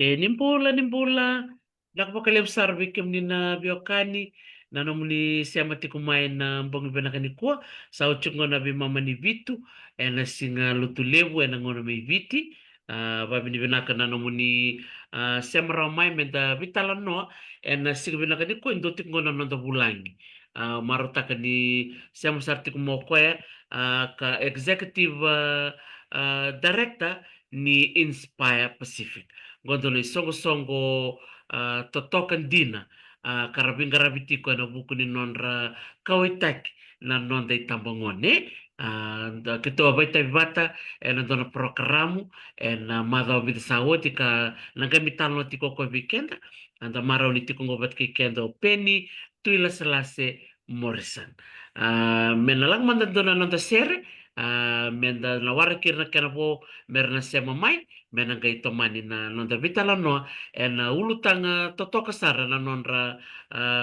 Nimbola nakapakalimsar wikem ni na biokani nanomni siama ti kumain na mbong benakani kuwa sa uchuk ngona bi mama ni vitu ena singa lutu levu ena ngona may viti babi ni benaka nanomni siama ramai menda vitala no ena singa benakani kuwa indotik ngona nonda bulangi marotaka ni siama sarti kumokoya ka executive director ni Inspire Pacific. Gondola songo-songo totokan dina karabing-garabiti ko na buko ni nonra kawitak na nonda itambangone kito abay tayo bata nandun na programo madhaw bida sawoti ka nagamitan no tiko ko weekend anda maraw ni tiko ngobat kay kendo penny tuila salase Morrison menalang mandandun na nonda sere menda nawara kirna kanabo merna sema mai mena gai tomani na nonda vitala no ulutanga totoka sara na nonra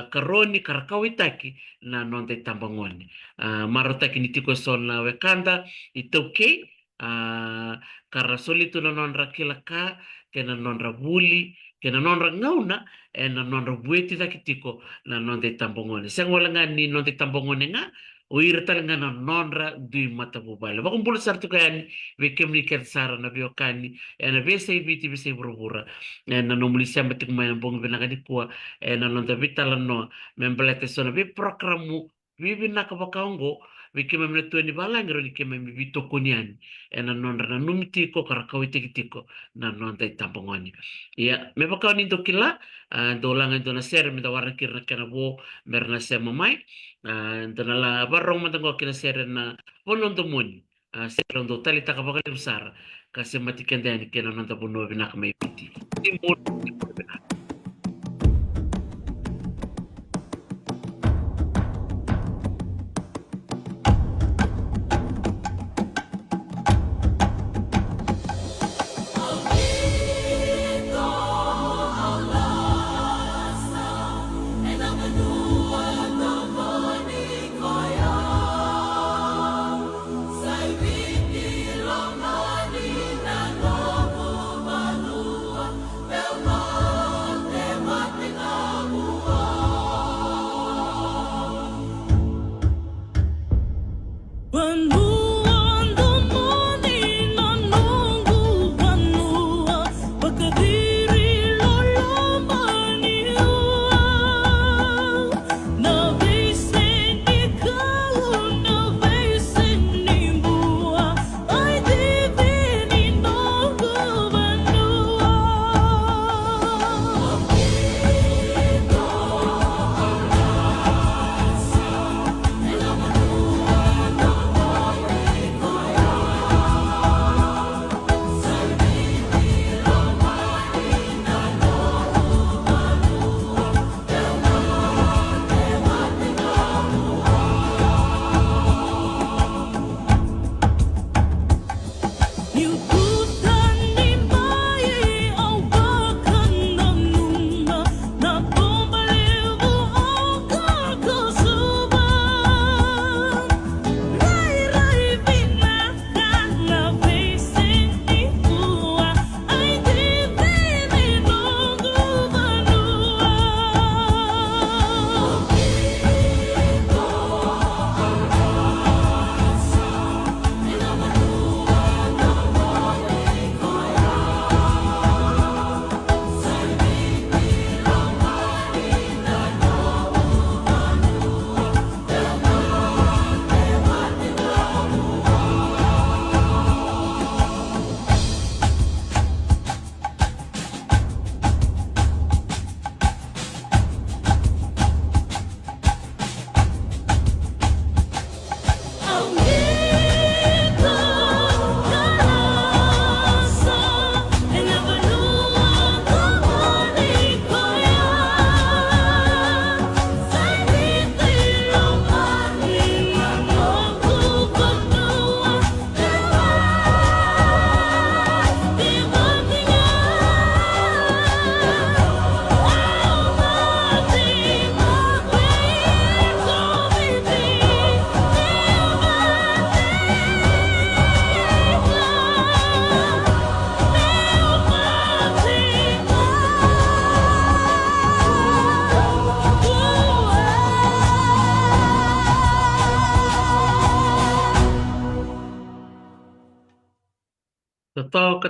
karoni karakawitaki na nonda itambangoni marotaki ni tiko sona wekanda itokei kara solitu na nonra kilaka kena nonra buli kena nonra ngauna na nonra bueti takitiko na nonda itambangoni sang wala nga ni nonda itambangoni nga uir talaga na nonra dui mata bubala. Bakong pula sarto kaya ni wekem ni sara na biokani na vesa ibiti vesa iburubura na nomuli siya matik may nang bong binakani kuwa na nonda vitala no membalete so na vi programu vivi nakabakaongo wekem na tuwa ni balangiro ni kema mi vito kunyan na nonra na numitiko karakawitiko na nonda itambongoni. Ya, me bakaw ni dokila dolangan do na ser mi tawaran kirna kanabo merna siya mamay nala barong matango kina sere na ponondo muni sere ndo tali takabakalim sara kasi matikandani kina nanda puno binaka may piti timur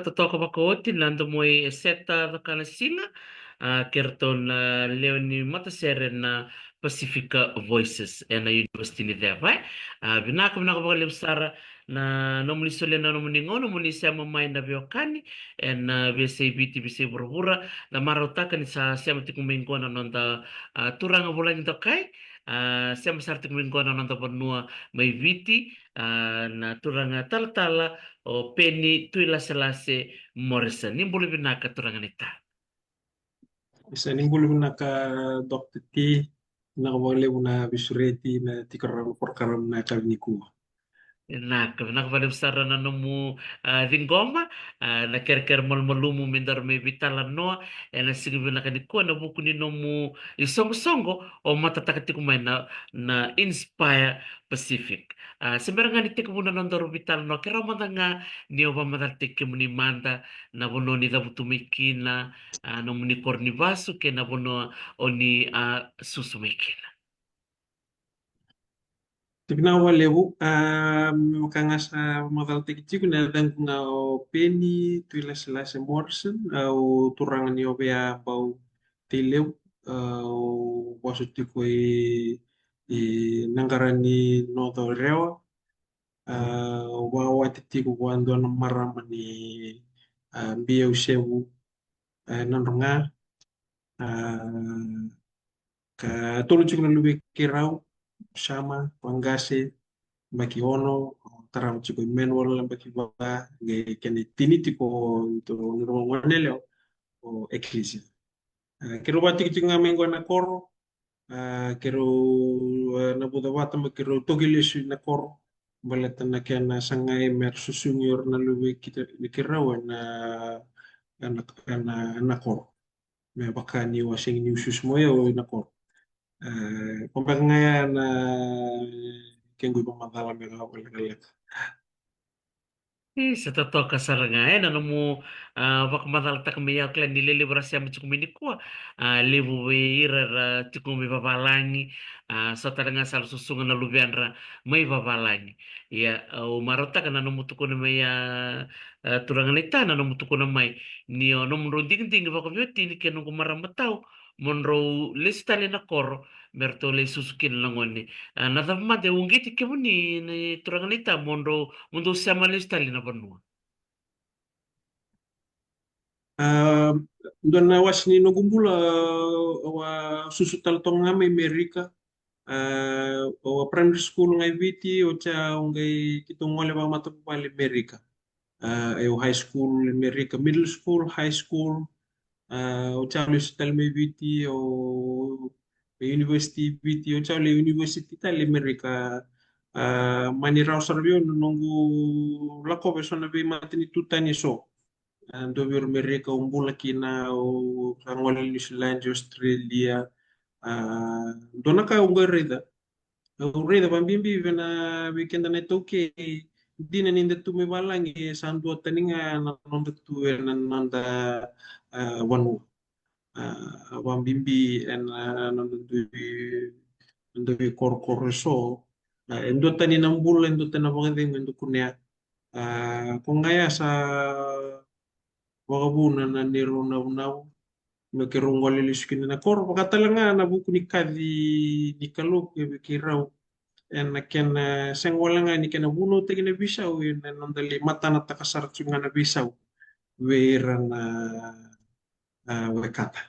totoka bakaoty landomoi seta vakana sina kerton Leonie Mataser na Pacific Voices na University ni Davai vinaka baka lebsara na nomuni solena nomuni ngono muni siama mai na viokani na vese biti vese burhura na marotaka ni sa siama tiku mingona nonda turanga volani tokai siama sartiku mingona nonda banua mai viti na turanga tala-tala o Penny Tuilaselase Morrison. Ni boleh binaka turangan ita. Isa ningulo na ka Dr. T nakawale na bisureti na tikaram porkaram na kavniku. Nakavalim sara na nomu Vingoma, na ker malmalumu mindar me vitala noa, na sinibi na kaniko na buku ni nomu isongo-songo o matatakatiku mai na Inspire Pacific. Sembarangan ni tiku muna nondoro vitala noa, kera manda nga ni oba madatike muni manda na bono ni dabutumikina, nomu ni kornivasu ke na bono o ni susumikina. Tignawa lewu makanga sa madal tikichiku na dan nga o Penny Tuilaselase Morrison o turangan ni obea bau tileu o wasuti ko i nangarani nodo rewa wa watitiku wando na marama ni mbia usewu nandonga ka tolu chiku na lubi kirau sama pangase baki ono taram chiku manual baki ba nge kene tiniti ko to ngro wanele o ecclesia kero bati chiku ngamengo na koro kero na buda wata kero togilesu na koro balata na kena sangai mer susungur na lubi kita kirau na koro me baka ni wasing ni usus moyo na koro pembangaya na kengui pamadala me ga wala galak Sa totoo kasarangayan, ano mo, baka matalata kami yaklan nililibra siya mo chukumi ni kuwa, libu irar chukumi babalangi, sa talaga sa susungan na lubian ra may babalangi. Ya, umarota ka na numutuko na may turangan ita, na numutuko na may niyo, numro ding baka beauty, ni kenong kumaramataw, monro listali na koro, merto le susukin langon ni. Nadamade, ungiti kemo ni turangan ita, mundo sama listali na banua. dona wasni no gumbula wa susutal tong ngame Amerika wa primary school ngai viti o cha ngai kitong ngole ba mata pali Amerika eu high school Amerika middle school high school o cha le sutal me viti o university viti o cha le university tal Amerika mani raw sarbio nongu lako besona be matini tutani so dove mereka umbula kina o kangole New Zealand Australia dona ka unga reda bambimbi vena weekend na toke dina ninda tu me balangi sandu taninga na nonda tu na nanda wanu bambimbi en nonda tu nonda we kor so endo tani nambul endo tana bangde endo kunya kungaya sa wakabuna na niro na mekerongole liskini na kor pakatalanga na buku ni kadi ni kalok ke kirau en ken sengwalanga ni ken buno te kena bisau en nandali mata na takasar chunga na bisau wera na wekata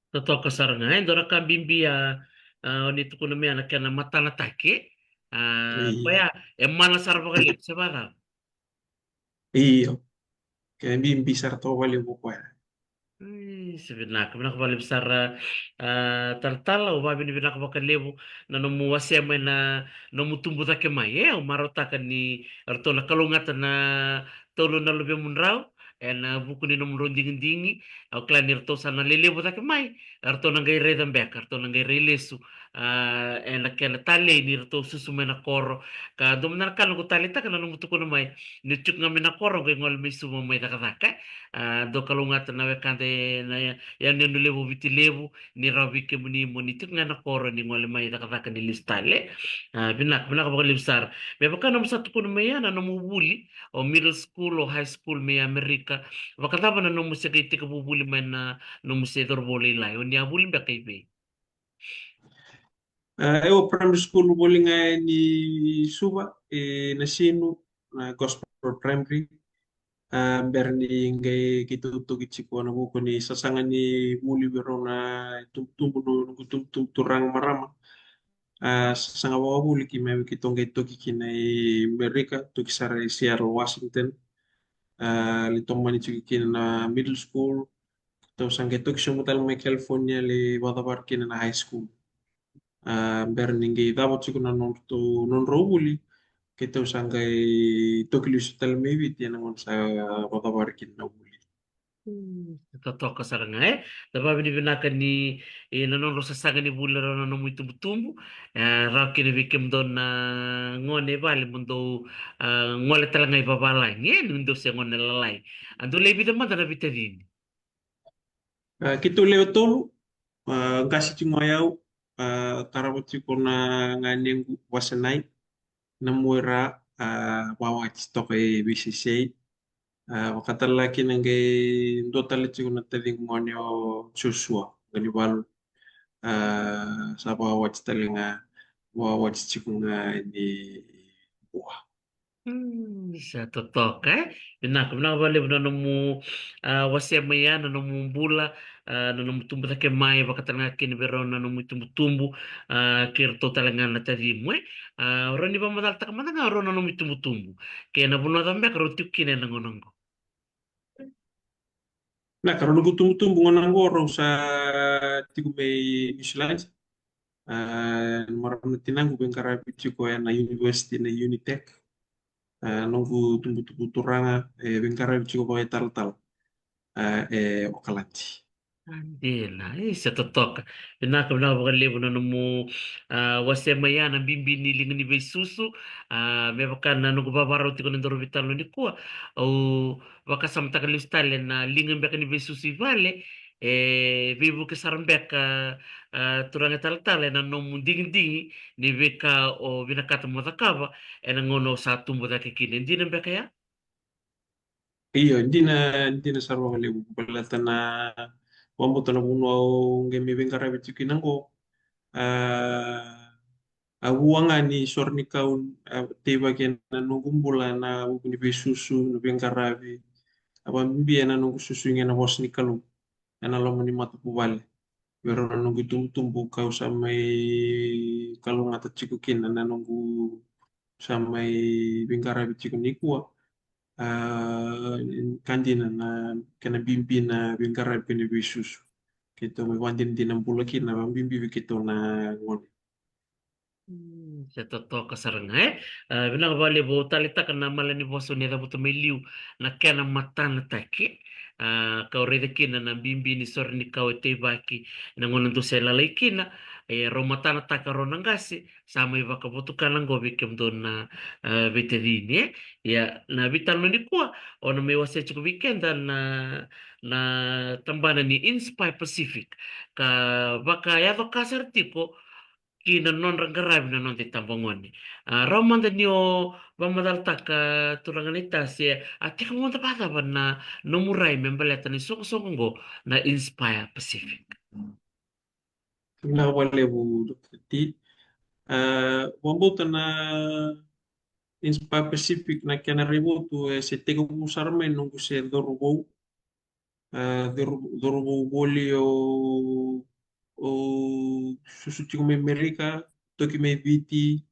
Totoo kasarangayan, dora ka bimbia, nito ko namin anak yan na mata na take, kaya, mana sarap kalit sa bara. iyo kaya bimbi sarto wali buku ya Sebenarnya kami nak balik besar tartal o babi ni binak bakan lebu na nomu wasema na nomu tumbuh tak mai marota kan ni arto na kalungatan na tolo na lubi munrao ena buku ni nom ronding-dingi au klan nirto sana lelevo take mai arto nangai redambek arto nangai relesu ena kena tale nirto susu mena koro ka domna kan ko tale tak na mutu ko mai nichuk ngamena koro ko ngol misu mo mai taka do kalungat na wekante na ya nenu levo viti levo ni rawi ke muni muni tuk ngana koro ni ngol mai taka ni listale binak ko libsar me baka nom satu ko mai na nom buli o middle school o high school me Amerika wakataba na nung musika iti kabubuli man na nung musika dorboli lai o niya buli ba kay be Eu primary school bolinga ni Suba na sino na gospel primary berni ngai kitutu kichiko na buko ni sasanga ni muli bero na tumtumbu no turang marama sasanga bawa buli ki mewi kitonga toki kina Amerika toki sara Seattle Washington litong mani chiki kina na middle school to sangge toki sumutal me California le wadabar kina na high school berningi dabo chiku na non robuli kita usangay tokilius tal maybe tiyan naman sa wadabarkin na uli. totoo ka saranga daba binibinakan ni nanon ro sasaga ni bula ro nanon muy tumbu raw kini bikim don na ngone bali mundo ngole talanga ibabalay nundo se ngone lalay ando lebi da madana bitadin Kita leo tolu ngasi chingoyau karabot chiko na nganyeng wasanay na muira wawa chistoke BCCA wakatalaki nangay ndotali chiko na tading ngonyo Joshua ganibalo sa wawa chitalinga wawa chiko nga ni buah. Bisa totok binak bale na mu wasya maya na mu bula na mu tumbu take mai baka tanga kin bero na mu tumbu kir total nga na tadi mu roni ba madal tak mana nga ro na mu tumbu ke na buno tambe ka rotu kin na ngonongo Na karon gutum-gutum bungo nang goro sa tigo may Islands. Maram na tinang ubeng karabi chiko ya na University na Unitec. Nunggu tumbu-tumbu turanga beng karabi chiko pa tal-tal okalanti. Andela, sa totoka. Binak bakalibo na mo wasya maya na bimbini linga ni besusu me baka na nugo babaro tiko na dorobitalo ni kuwa o baka samta kalistale na linga beka ni besusu vale vivu ke sarambeka turanga tal-tal na no ding-ding ni beka o binakata mo takaba na ngono sa tumbo da kikini. Hindi na beka ya? Iyo, hindi na sarwa kalibu. Balata na wambuto na buno ngemi beng karabi chiko nango. Aguanga ni sorni kaun teba kena nunggu bulan na ni besusu ni beng karabi. Apa mimpi na nunggu susu ngena was ni kalu. Ana lo ni matu pubale. Pero nunggu tumbu kau samai kalau ngata cikukin na nunggu samai bingkara bichiku ni kuwa kandi na kena bimbi na bingkara pini bisus kita may wandin din ang bulakin na bimbi kito na ngon. Sa totoo ka saranga binabali bo talita ka na malani boso ni dabuto may liw na kena mata na taki kau reda kina na bimbi ni sor ni kau ite baki na ngonan to sa lalay kina ro mata na taka ro nangasi sama iba ka buto ka lang gobi kem do na betadini ya na vital no ni kuwa o na may wasa chiko weekend na tambana ni Inspire Pacific ka baka yato kasar tipo kina non rangarabi na non ti tambongoni. Romanda nio bamadal taka turanganita si ati ka monta bata ba na nomuray membaleta ni soko na Inspire Pacific. Na wale bu ti wambuto na Inspire Pacific na kena ribu tu se tega busarme nunggu se dorubo dorubo boli o susu me Amerika toki me viti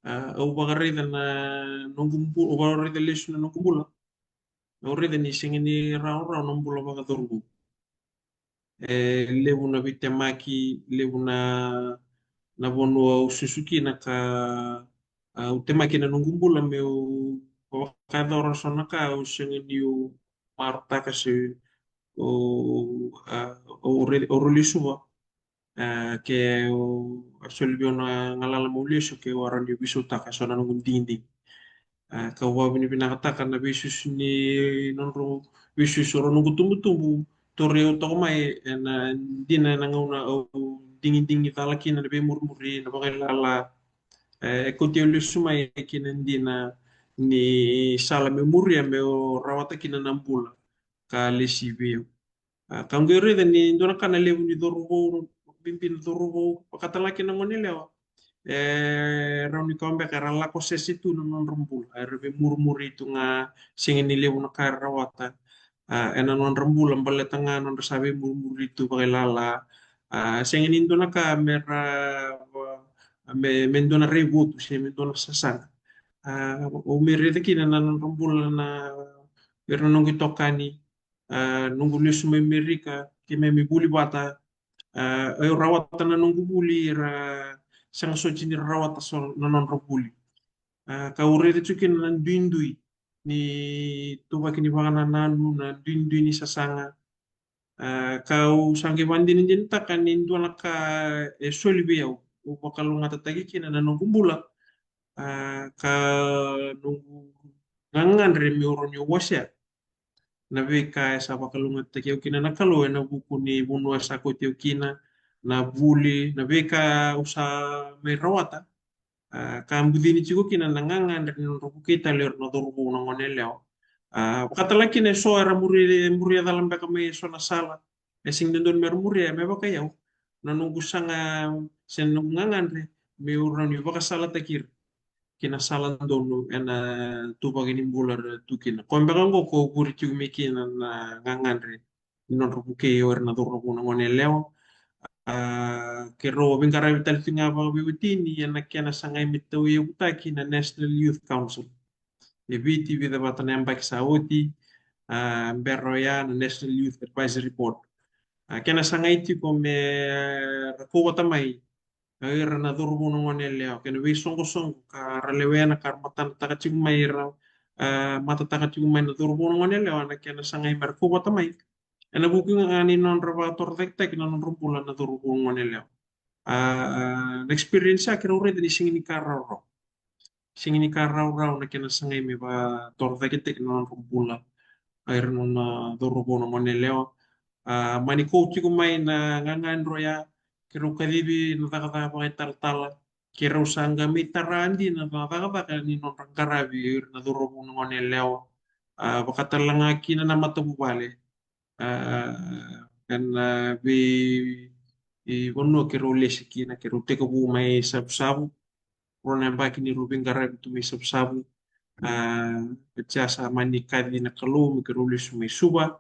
au bagarida na nongumbu o bagarida lesu na nongumbula au rida ni singini rao rao nombula baga dorbu lebu na vitemaki lebu na bonu au susuki na ka utemaki na nongumbula me o kada ora sona ka au singini marta kasi o o relisuba ke o solbio na ngalala mo liso ke waran di bisu taka sona nung dinding kawa bini pinakatakan na bisus ni nonro bisus oro nunggu tumbu-tumbu torre o toko mai na di na nangauna o dingin-dingin talaki na be murmuri na bakal lala koti ulu sumai kina di na ni sala memori me o rawata kina nambula ka lesi bio kangere dan ni dona kana lewu ni dorugo pimpin dorugo pakatalaki na ngone lewa rauni kombe kara lako sesi tu non rembul rebe murmuri itu nga singin ni lewu na karawata ena non rembul ambale tanga non resabe murmuri itu pakai lala singin indo na ka mera mendona rebu tu si mendona sasana o mere de kina na non rembul na perna nunggu tokani nunggu lesu memerika ki memi buli bata rawata na nunggu buli ra sang so jini rawata so na non buli ka urete chukin na duindui ni tuba kini bangana nanu na duindui ni sasanga kau sangke mandi ni jinta kan ni dua naka soli biyau o bakalu ngata tagi kina na nunggu bula ka nunggu ngangan remi oronyo wasya na veka esa bakalunga te keu kina na kalo na buku ni bunua sa ko teu kina na buli na veka usa me rawata ka ambudini chigo kina na nganga ndani no roku kita ler no dorugo na ngone leo kata laki ne so era muri dalam beka me so na sala sing dendon mer muri me baka yau na nunggu sanga sen nunggu nganga andre me urang yo baka sala takir kina salan donu ena tuba gini bular tukina kombe kango ko guri tiu mekina na ngangandre non rupu ke yor na doro kuna ngone leo ke ro bingkara vital tinga ba biwitini ena kena sangai mitau ye utaki na National Youth Council e viti vida batana mbaki sauti berroya na National Youth Advisory Board kena sangai ti ko me ko tamai Air na durbo no ngone leo ken wi songo songo ka ralewena kar matan taka chung mai ra mata taka chung mai na durbo no ngone leo na ken sangai mer ko bota mai ena buku ngani non raba tor tek tek non rumpula na durbo no ngone leo na experience a kira ure ni singini kararo singini kararo na ken sangai me ba tor tek tek non rumpula air non durbo no ngone leo mani coach ko mai na ngangan roya kiro kadibi na taka pakai tal-tala kira usanga mitarandi na taka ni non rangkarabi na durobo no ngone leo bakatalangaki na namata bubale kan bi i bonno kiro lesiki na kiro teko bu mai sabu-sabu rona baki ni rubing karabi tu mai sabu-sabu pecasa mani kadi na kalum kiro lesu mai suba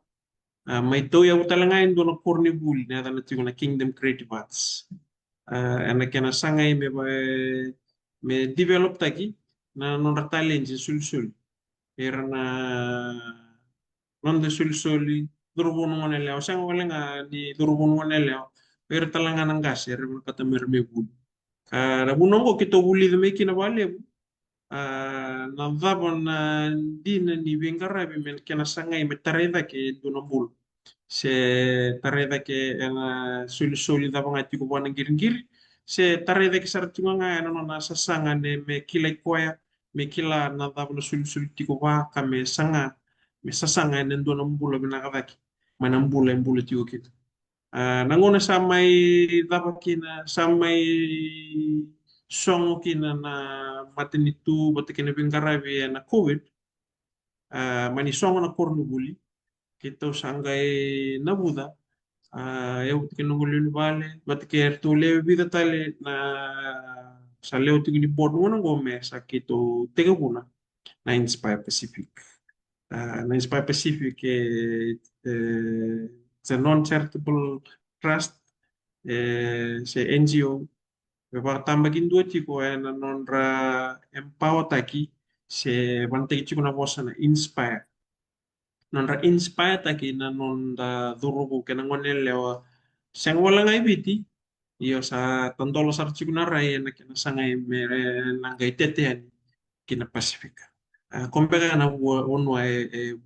may to ya utalangain do na korni buli na na tigo na Kingdom Creative Arts ana kena sangai me develop tagi na non talent sul sul era na non de sul suli durbo no ngone leo sang wala nga di durbo no ngone leo per talanga nang gas era kata mer me buli kara bunongo kito buli de me kina wale na dhabon na dina ni bengara bi men kena sangai me tareda ke do na bul se tareda ke ena suli suli da banga tiko wana girin-girin se tareda ke sartunga nga ena no na sasanga ne me kilai koya me kila na da bana suli suli tiko wa kame sanga me sasanga ena ndo na mbula bina kadaki mana mbula tiko kita nangona samai dapa kina samai songo kina na matinitu batikina bingkarabi na COVID mani songo na korno buli kita sanggai na buda eu que não olho no vale mas que tu leve vida tale na sa leo tu ni board mo nang gome sa kito tega buna na Inspire Pacific na Inspire Pacific it's a non-charitable trust se NGO Bapa tambah dua tiko na non ra empower taki se bante tiko na bosa na Inspire non ra inspire taki na non da durugo ke na ngone lewa sang wala ngai biti iyo sa tondolo sar cikuna rai na kina sangai mere nangai tetean kina Pasifika Kompeka na onwa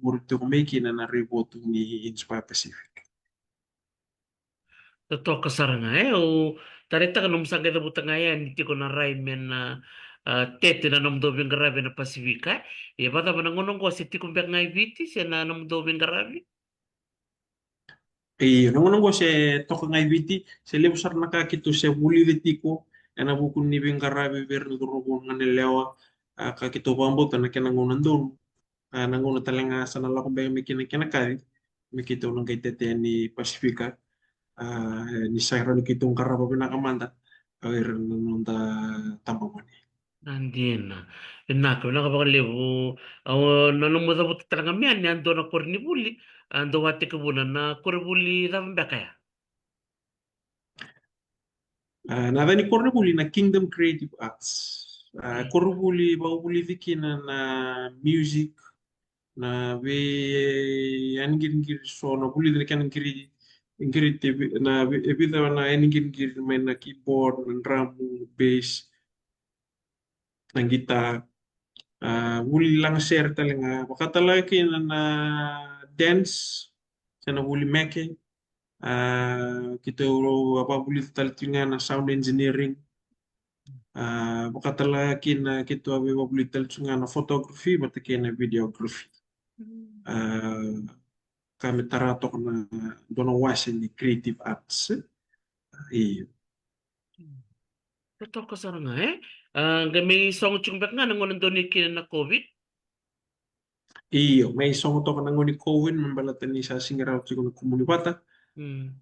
burto kumeki na riboto ni Inspire Pacific. Totoo kasaranga o tarita ka nung sangay na butang ngayon hindi ko na ray men na tete na nung dobing garabi na Pasifika. Bata ba nangunong ko si tikumbyak ngay biti siya na nung dobing garabi. Nung nung se toka ngai viti se lebu sar nakakito se buli vitiko ena bukun ni bingarabi ver no robo ngane lewa kakito bambo tana kena ngunan don nanguna talenga sana la kumbe mikina kena kari mikito nang kay tete ni Pasifika ni sayro ni kitong karabo pinakamanda awir nung ta tambamani. Andiena. Naka wala ka baka levo. Aw nanong mo dabut talaga miyan ni ando na korni buli. Ando wate kabunan na korbuli lambe kaya. Nadhani Kornebuli na Kingdom Creative Arts. Kornebuli baubuli vikina na music na we ngir so na buli na kan ngir na ebida na ngir main na keyboard na drum bass na gitar buli lang share talaga makatala na dance sana buli meke kita apa buli tal na sound engineering makatala na kita apa buli tal na photography matakina videography kami taratok na dono wasin ni creative arts. Iyo. Totoo kasaranga May song chumbak nga nangunan doon ni kina na COVID. Iyo. May isong to kanang ni Cohen mambalatan ni sa singaraw sa kuna komunibata. Hmm.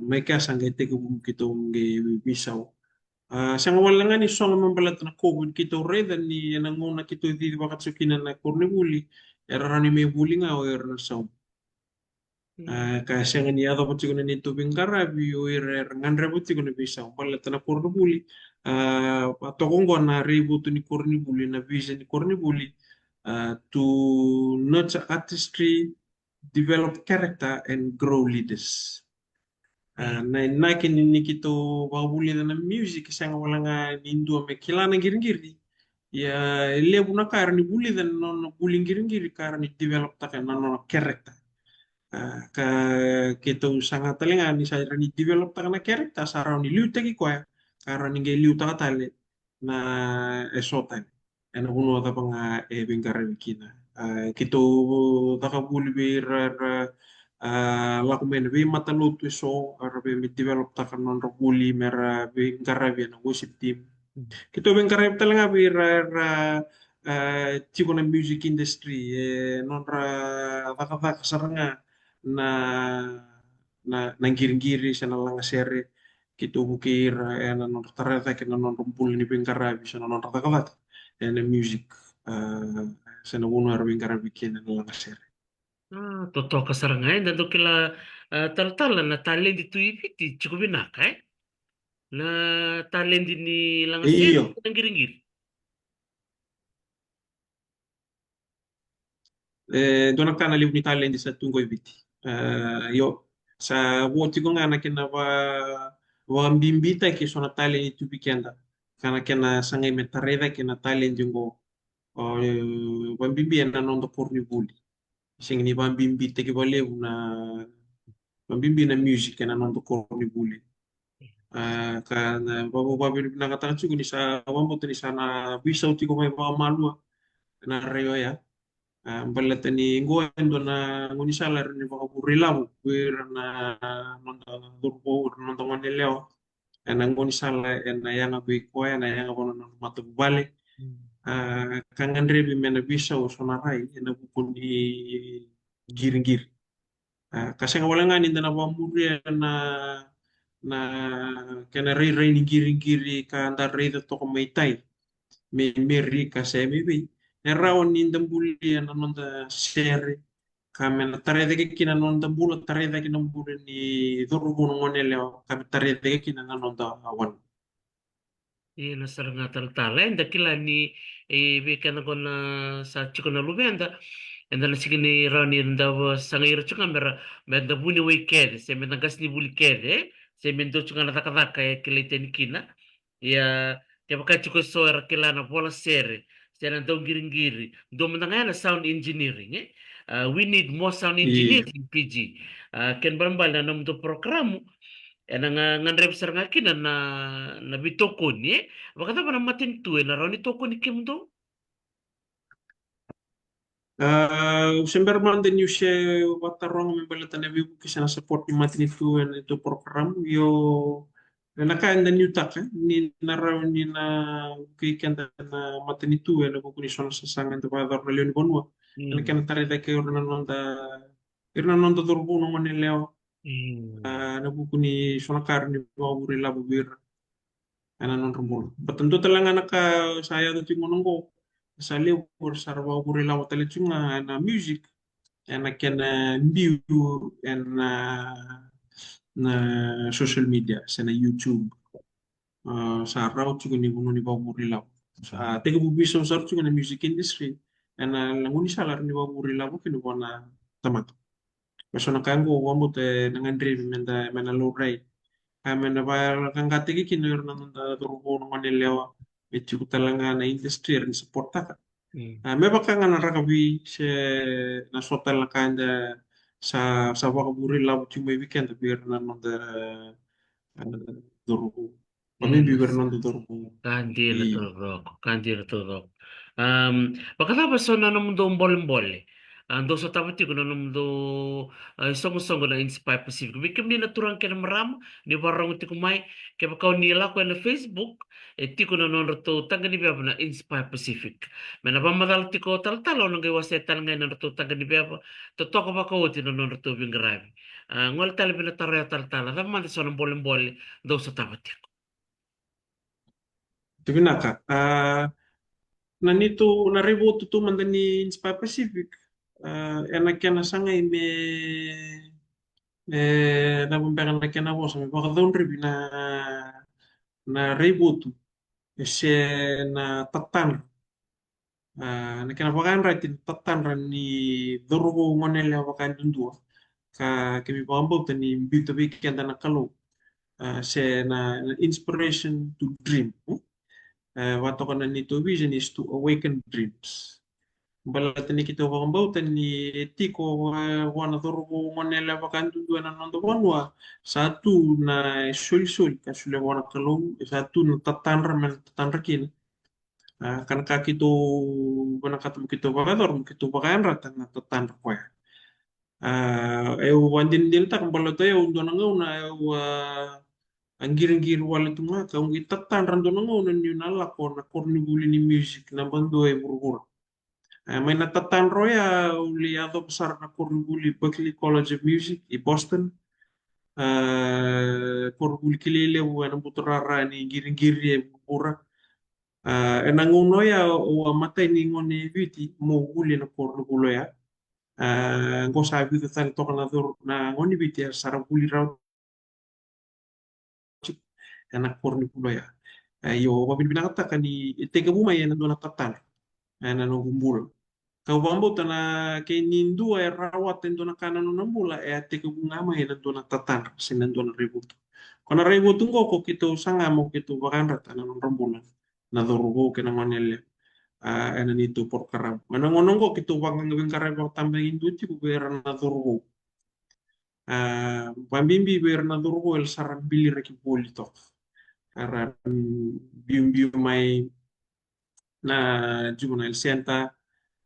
May kasang ite ko kitong bisaw. Sa nga wala nga ni song mambalatan na Cohen kito redan ni nanguna kito di wakat sukinan na kornibuli. Era ni may buli nga o era na sound. Kasi nga niya dapat siguro nito bingkarabi o irangan rabuti ko na bisa pala na Kornibuli patokong ko na ributo ni Kornibuli na vision ni Kornibuli to nurture artistry, develop character and grow leaders. Na nakin ni kito babuli na music kasi nga wala nga nindo may kilana giring-giri ya lebu na kara ni buli na no buling giring-giri kara ni develop ta ka na no character ka kita usanga talenga ni sa ni develop ta na character sa raw ni liu tagi kwa kara ni liu ta tale na esotan ena uno ta panga e bingara kina kito ta ka buli bir la kumen be mataluto so arbe mi develop ta kan non buli mera bingara bi na worship team kito bingara talaga bir tipo na music industry non ra taka saranga na nanggiri-giri sa nalang sere kito bukir na non tarata kina non rumpul ni bingkara bisa non rata na music sa nabuno ar bingkara bikin na nalang sere. Totoo kasaranga nando kila taltala na talent itu ipiti cukup binaka na talent ni langaser Iyo, ng giring-giri. doon nagtanaliw ni talent sa tunggoy biti. Yo, sa buoti ko nga na kinaba wang bimbita ki so na talent itu bikenda. Kana kena sangay metareda kena talent yung go wang bimbi na non to porni buli. Sing ni wang bimbi te ki balew na wang bimbi na music kena non to porni buli. Kana babu babu na katakan sugo ni sa wang boto ni sana bisa uti ko may mamalua na reyo ya. Balata ni Nguendo na nguni salar ni baka burilaw wir na nonta durbo nonta manileo na nguni sala na yanga bi ko na yanga bono na matu bale kangan rebi mena bisa usona rai na bukun ni giring-giri kasi nga wala nga ninda na bamuri na kena rei ni giring-giri ka andar rei to ko may tay may meri kasi maybe Nerawan ni dambuli na nonda sere kami na tarede ke kina nonda bula tarede ke nambula ni durugo no monele kami tarede ke kina nonda awan. Iya nasar nga taltala dakila ni beka ko na sa chiko na lubenda enda na sige ni rani nda sangaira chuka mera menda buni we kede se menda gas ni buli kede se mendo chuka na takataka ya kilite ni kina ya baka chiko so era kila na bola sere Sekarang tahu giring-giring. Do mentangnya sound engineering. We need more sound Iya. engineers in PG. Ken bambal na nom do program. Ngan rep serangaki na bitokon eh. Baka ta na matin tu na roni tokon ikim do. Sempre mantém o seu patrão me bela tane viu que se na support ni mati itu itu program yo na ka anda new tak ni na raw ni na ki kenta na mati itu na ko ni sona sasangan to pa dar leon bonwa na Hmm. kan tare da ke orna nonda irna nonda dorbu no mani leo Hmm. na buku ni sona kar ni bawa buri labu bir ana non rumbul betul telang anak saya tu cuma nunggu saya lihat sarwa buri labu tali cuma na music ena kena mbiu na social media sena YouTube sa raw chugo ni bunu ni baburi law sa tega bu biso sar chugo na music industry ena languni salar ni baburi law kini bona tamat persona kango wambo te nangan dream menda mena low rate mena ba kang kategi kini na nanda turbo no manelewa mechu talanga na industry ni support taka Hmm. me baka nga narakabi se na sotel na kanda sa wakaburi labu cuma weekend biar nanda dorugo. Kami Hmm. biar nanda dorugo. Kandila I turok, kandila turok. Bakatapos so na nung do mbol-mbol. Ando sa tapos ko na nung do song-song na Inspire Pacific. Bikim ni naturang ka na maram, ni warang ti kumay, kaya bakaw nila ko na Facebook, ti ko na nung rato tangga ni Beba na Inspire Pacific. May napamadal ti ko tal-talo nang gawa sa tal ngay na rato tangga ni Beba, totoo ko bakaw ti na nung rato bing grabe. Ngol tala binatarayo tal-tala, naman so nang mbol-mbol do sa tapos ko. tapi naka na nito na rebo tu mandani Inspire Pacific. Enak kena sanga ime na bumpekan na kena bosa me baka daun ribi na rebo tu se na tatan na kena bakan ratin tatan ni dorugo ngonel ya bakan dundua ka kami paham tani bito bikin tana kalau se na inspiration to dream wato kana ni to vision is to awaken dreams bala tani kita paham tani tiko wana dorugo ngonel ya bakan dundua na nondo wanwa satu na sul ka sule wana kalau satu na tatan ramen tatan rakin kan kaki tu bana katu kita bakador kita bakayan rata na tatan rakwaya eu wandin din tak balo to eu do nangau na eu anggir-anggir wala tu nga ka ungi tatan rando nangau na ni nala ko na korni buli ni music na bando e burgur may natatan roya uli ado besar na korni buli Berklee College of Music i Boston korni buli kilele wa na butrara ni anggir-anggir e burgura enanguno ya o matay ni ngone viti mo uli na korni bulo ya ngo sabi ko tal to na dur na ngoni biti sarang uli raw anak porni pulo ya yo wabin binakata kani tega buma ya nando natatan na no gumbul kau bambo tana ke nindu ay rawat nando na kanan no nambula tega bunga ma ya nando natatan sin nando na ribut kona ribut ngo ko kito sanga mo kito bakan rata na no rambulan na dorugo ke na manele ena nito por karam mana ngonongo kito bakang ngawin karam tambah indu ti kubera na dorugo pambimbi ber na durgo el saran bilir ki polito aran bium bium mai na jumana el senta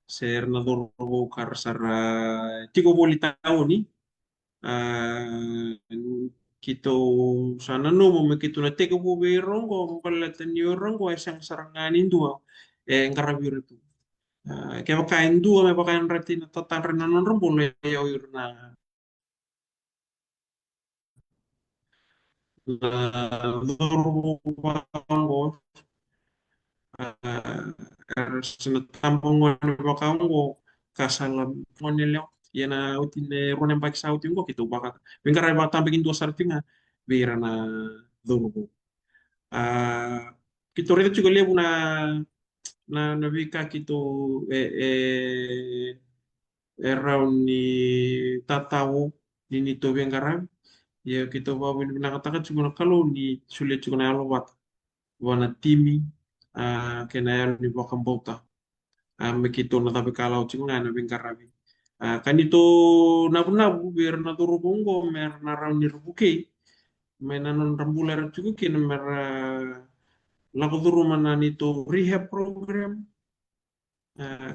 ser na durgo kar sara tigo bolita ni ah, kito sana no mo kito na teko bo be rongo pala tanyo rongo esang sarangan indua ngarabir tu kaya bakain dua may bakain rati na tatan rin na non rombo na yaw na durgo sinatampong bakango kasalam ngonelyo yana utine ronem bak sauti ngo kitu baka bengkara ba tambe indo sartinga bera na durgo ah kito rito juga lebu na bika kito around ni tatawo ni nito bengkara ya kito bawa ni nakataka juga kalau ni sulit juga na alowat wana timi kena ni bakang bauta Begitu na tapi kalau cinga na bingkarabi. Kan itu nabu-nabu biar na turu bongo mer na rauni rubuke. Menanon rambuler juga kini mer lagu turu mana itu rehab program.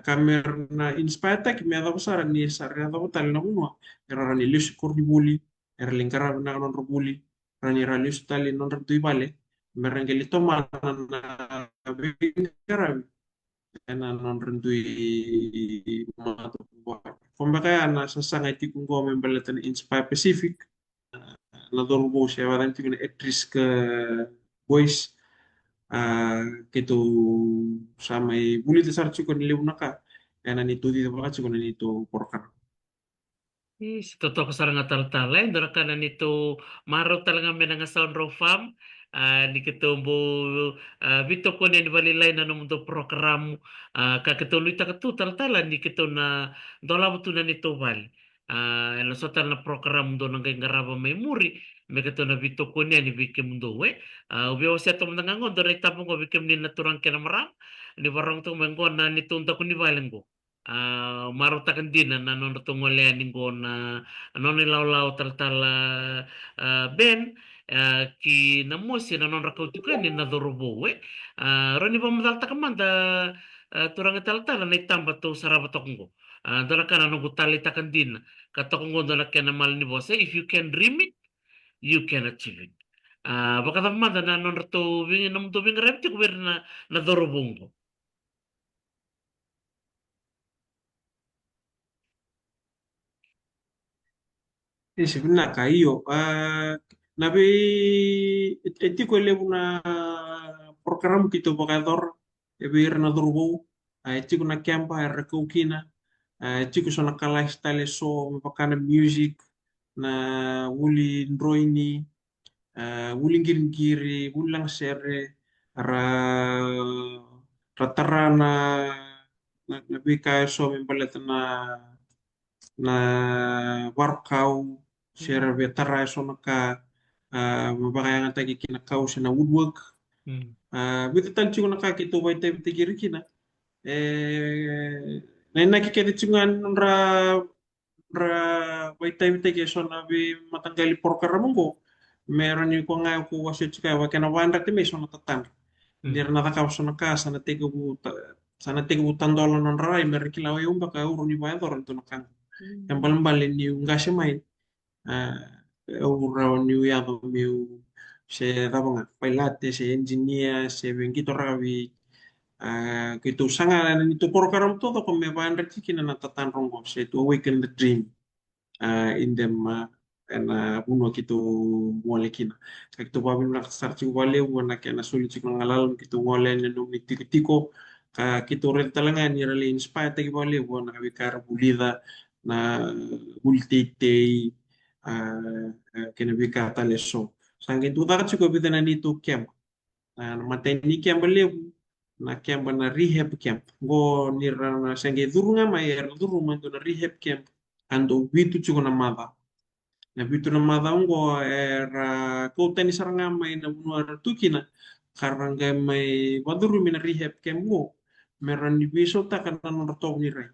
Kamer na inspire ki me adabu sara ni sara adabu tali na bunwa. Era rani lius kurdi buli. Era lingkara na non rubuli. Rani ralius tali non rabdui bale. Merengeli tomana na bingkarabi. Ena non rentui matu buat. Pembakaya na sasanga iti kung go membelatan inspire Pacific na dorbo siya wadan iti kuna actress ke boys ah, gitu sama buli tesar chiko ni lewu naka ena ni tu di baka chiko ni tu porkar. Totoo ko sa nga taltala, ndora ka na nito maraw talaga may nga sound raw farm, ni kitumbo bito ko ni balilay na nung do program, kakituloy ta katu taltala ni kito na dola mo na nito bal. Elo so tal na program do nang kay ngaraba may muri, may kito na bito ko niya ni bikim do we. Ubiyaw siya tum nangangon, do na itapong ko bikim ni naturang kinamaram, ni barang tung mengko na nitunda ko ni balenggo. Marutakan din na nanon tungole ninggo na anon nilaw-law tal-tal ben ki namusi nanon rakaw tukan ni nadurubo roni ba madalta kaman da turang tal-tal na itamba to sarabat ako dala ka nanon gutali takan din katokong dala ka na mal ni boss if you can dream it you can achieve it baka tamad na nanon rato bingin nam to bing repti ko na nadurubong. Sebenarnya kayo nabi eti ko lewu na program gitu bakator ebir na dorbo eti ko na kempa rekau kina eti ko na kala style so mapakana music na wuli ndroini wuli ngiri-ngiri wulang sere ra ratarana na bika so membalat na warkau sere betara so naka mabakaya tagi kina kau na woodwork Hmm. bitu tan chungo naka kito bai tem tigiri kina na nakikita chungan ra ra bai tem tigi so na bi matanggali porkara monggo meron yung ko nga ko wasyo chika wa kana wanda te meso na tatan dir Hmm. na taka so na kasa na tega bu sana tega bu tandolo non rai mer kila wa yung baka uru ni ba dor to na kan yang Hmm. paling balen ni yung gase mai ura ni ya do mi se daba nga pailate se engineer se bengkito rawi gitu sanga na nito program todo ko me ba ndra chikina na tatan rongo se to awaken the dream in them and uno kito ngole kina kito babin na sarchi wale wana kena suli chiko ngalal kito ngole no mitiko tiko kito red talanga ni rally inspire tagi wale wana kabikar bulida na ultite kena bika taleso sangin tu tak chiko bidana ni tu kem mateni kem balewu na kem na rehab camp go nirana sange durunga mayer duruma na rehab camp ando witu chiko na mada na bitu na madongo era kota ni saranga mai na bunuara tukina karanga mai waduru mina rehab kemgo meran ni biso ta kana no to ni rai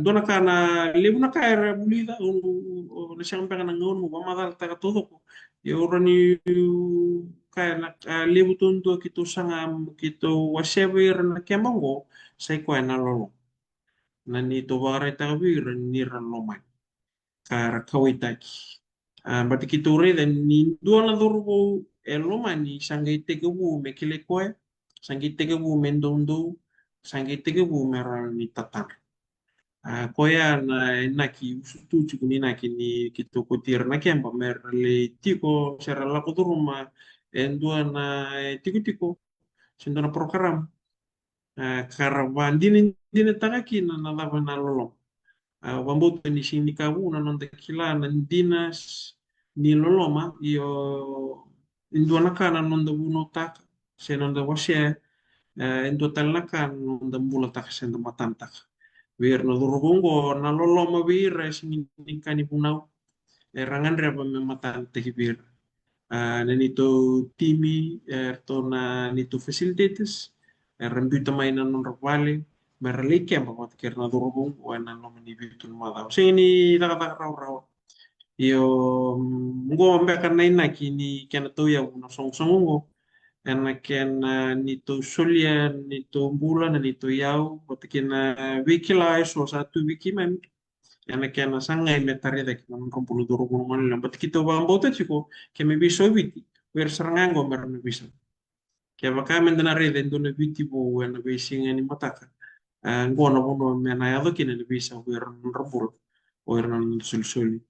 dona kana lebu na ka era bulida o na siyang peka ngon mo mamadal ta todo ko yo rani kaya na lebu tunto kito sangam kito wasebe na kemongo sai ko na lolo na ni to bare ta bi ni ran lomai kara kawaitaki berarti kita ure dan ni dua na dorbo elo mani sangai tege bu mekile koe sangai tege bu mendondo sangai tege bu meral ni tatar koya na naki usutu chuku ni naki ni kito kotir na kemba merle tiko sera la koduruma en dua na tiko tiko sendo na program karavan dini dini tagaki na laban na lolong wamboto ni sini kabu na non tequila na dinas ni loloma io induana kana non da buno tak se non da washe indo talna kan non da mula tak se da matan tak wir no durubungo na loloma wir sini kani bunau rangan reba me matan te bir na nito timi to na nito facilitators rambuta mai na non vale merlike apa kerna durung wana no mani bitul mata sini taka taka raw raw yo ngo mbe kana ina kini kena to ya no song song ngo ena kena nito solian nito bulan nito yau bot kena wiki la so satu wiki man ena kena sangai metari da kena rompulu durung ngo lambat kita bang bota chiko keme biso witi wer serangango mer bisa kaya baka mendana rede ndona witi bo ena besinga ni mataka ngono bono mena yado kina le bisa wer rambur wer nan sulsuli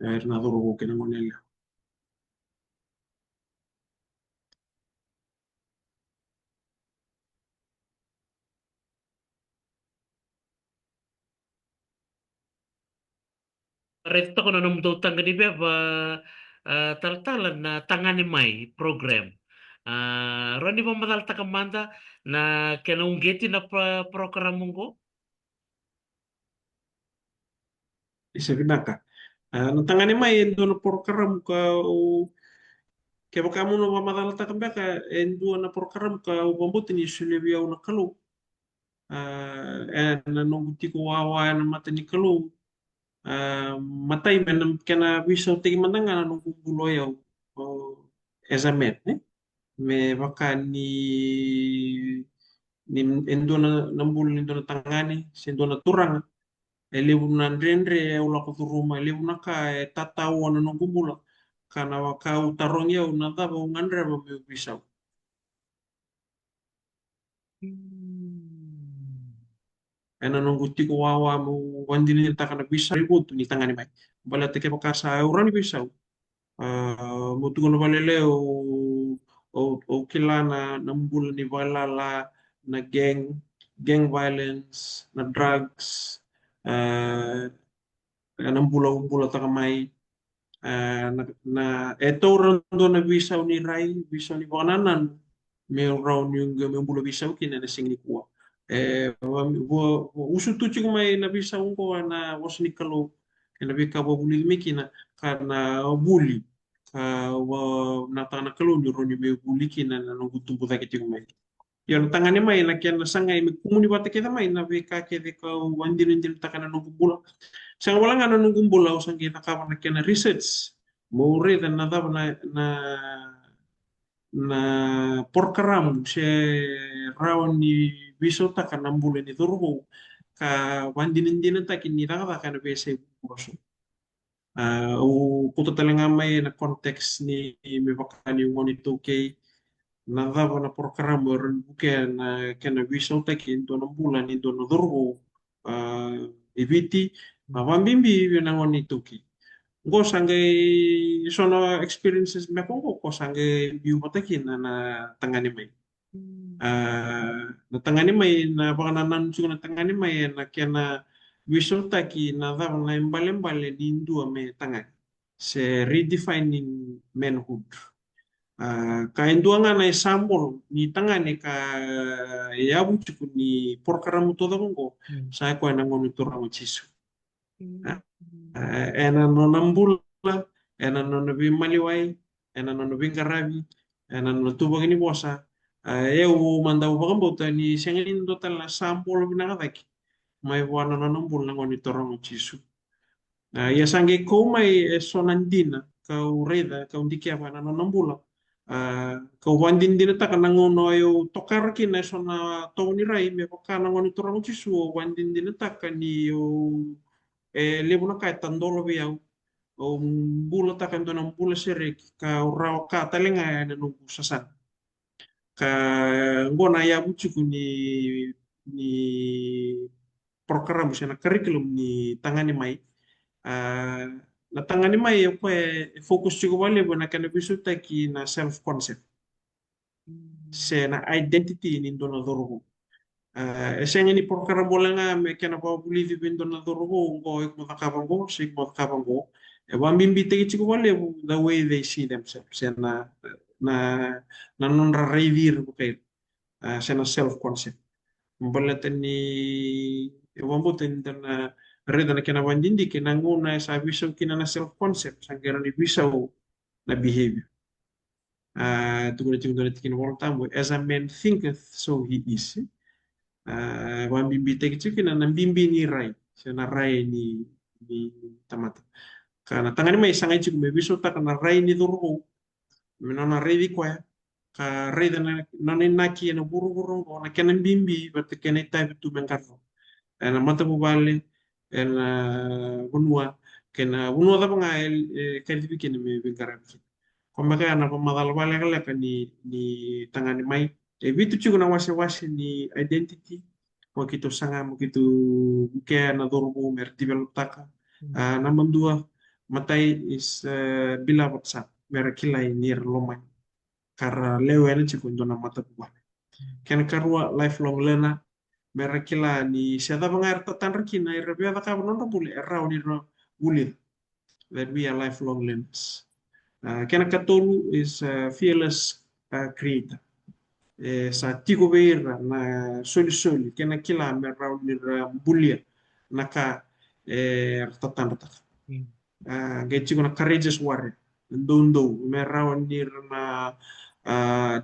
wer na duro ko kina ngonela Rekto ko na nung utang gani ba taltalan na tangani mai program. Roni mo matalta kamanda na kenong na program mo. isa binaka nantangani mai ndona program ka kaya baka mo no mamadala ta kamba ka ndona program ka ubambuti ni sulebia una kalu na nunguti ko wawa na mata ni kalu matai menam kena bisa tigi mandanga na nungu bulo ya examen me baka ni endona nambul ni dona tangani sen dona turang elevu na ndrendre ula ko turuma elevu na ka tata wana no gumbula kana waka utarong ya una daba ngandre ba me bisa ena no gutti ko wawa mo wandini ta kana bisa ribut ni tangani mai bala te ke baka sa urani bisa mo tu no balele o kilana nambul ni balala na gang violence na drugs uh, anang bula-bula taka mai na eto rando na bisaw ni Rai bisaw ni Bananan may round yung may bula bisaw kina na sing ni kuwa usu tu chik may na bisaw ko na was ni kalo kina bika ba buli mikina karena buli ka wa nata na kalo ni roni may buli kina na nung gutumpo ta kiting may yon tangani mai na kian na sangay may kumuni bata kita mai na bika kete ka wandin din takana nung bula sa wala nga nung gumbula usang kita ka na kina research more than na porkaram se rawan ni biso ta ka nambula ni turbo ka wandin din ta kini ta ka na bese boso o kuto talaga may na context ni may bakani ngonito kay nadhava na programa rin buke na kena bisa utaki into na bulan into na durgo ibiti mabambimbi na ngoni tuki go sangai sono experiences me ko sangai biu mataki na tangani mai na tangani mai na pangananan suga na tangani mai na kena bisa utaki na dhava na imbale ni indua me tangani se redefining manhood kain dua nga na example ni tanga ni ka yabu chuku ni porkaramu todo ngo sa ko na ngono to ramu chisu ena no nambula ena no nabi maliwai ena no nabi karabi ena no tubo ni bosa eu mandau bagambo ni sengin total na sample binanga daki mai wana no nambul na ngono to ramu chisu ya sange ko mai sonandina ka ureda ka undikia bana no nambula ka wandin din ta kana ngono yo tokar ki na so na to ni rai me ko kana ngoni to rango chisu wandin din ta kan yo lebu na kai tandolo bi yau o bula ta kan dona bula sere ka raw ka talenga na no sasan ka ngona ya bucu ni program sana curriculum ni tangani mai ah, na tangani mai ya fokus juga wale bona kana bisu ta ki na self concept se na identity ni dona dorgo eseng ini program bola nga me kena pa buli di ben dona dorgo ngo ik mo takabango sig mo takabango e wan bimbi te chiku wale the way they see themselves se na na non revir okay se na self concept bola tani e wan boten dana reda na kena wan dindi kena nguna sa biso kina na self concept sangera ni biso na behavior tuguna tuguna tikin wal tamu as a man thinketh so he is Wambimbi teki chiki na nambimbi ni rai. Siya na rai ni tamata. Kana tangani mai sangai chiku me biso ta kana rai ni duru. Minona rai di kwa. Ka rai dana nani naki na buru buru ko na kena bimbi berarti kena tai betu mengkarno. Na mata bubale na bunua kena bunua ta panga kali bikin me bengkara bikin. Kumbaga na pamadal bale kala ni tangani mai. Vitu chiku na wase ni identity. Waktu sanga begitu kaya na dorbo mer develop taka. Naman dua matai is bila WhatsApp mer kilai nir lomai. Kara lewe na chiku ndo na mata buah. Ken karua lifelong learner mer kila ni siapa bangar tatan rekina irabia taka non bule erau ni bule that we are lifelong learners. Ken katolu is fearless creator. Sa tigo beira na soli kena kila me raunir bulia naka tatan rata gaji kona courageous warrior ndondo me raunir na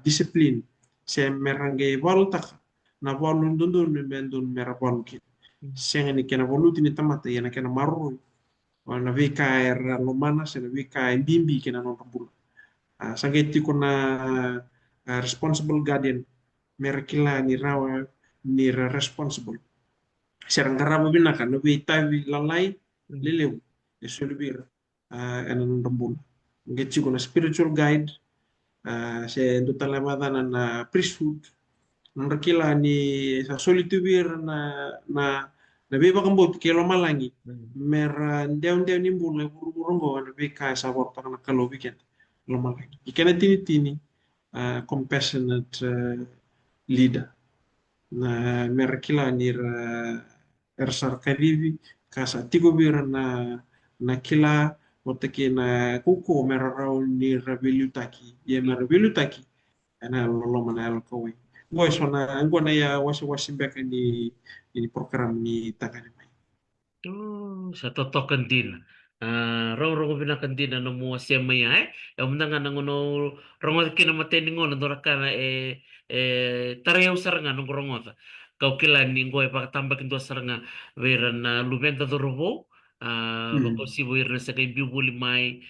discipline se merange volta na volu ndondo me mendon mera volu ki senga ni kena voluti ni tamata yana kena maru na vika era lomana se na vika bimbi kena non bulu sangeti kona responsible guardian merakila ni rawa ni responsible serang karabo binaka no be tawi lalai lelew e solubir enan rambul ngechi kona spiritual guide se ndutala madana na priesthood nangkila ni sa solitubir na beba kambot kelo malangi mer ndeu nimbul na burongo na be ka sa worta na kalo weekend lo malangi ikena tini compassionate leader na merakila nira ersar kadivi kasa tigo bir na kila moteki na kuko merarau nira velutaki ye mera velutaki ana lolo mana el kowe boy sona ngona ya wasi beka ni program ni tagani mai. Sa totokan din. Rong binakan din na mo siya maya Yung mga nga nanguno rongo kinamatay ngono dorakana tarayaw saranga nung rongo. Kau kila ninggo pakatambak indo saranga veran na lubenta do robo. Bako si buir na sa kay bibuli mai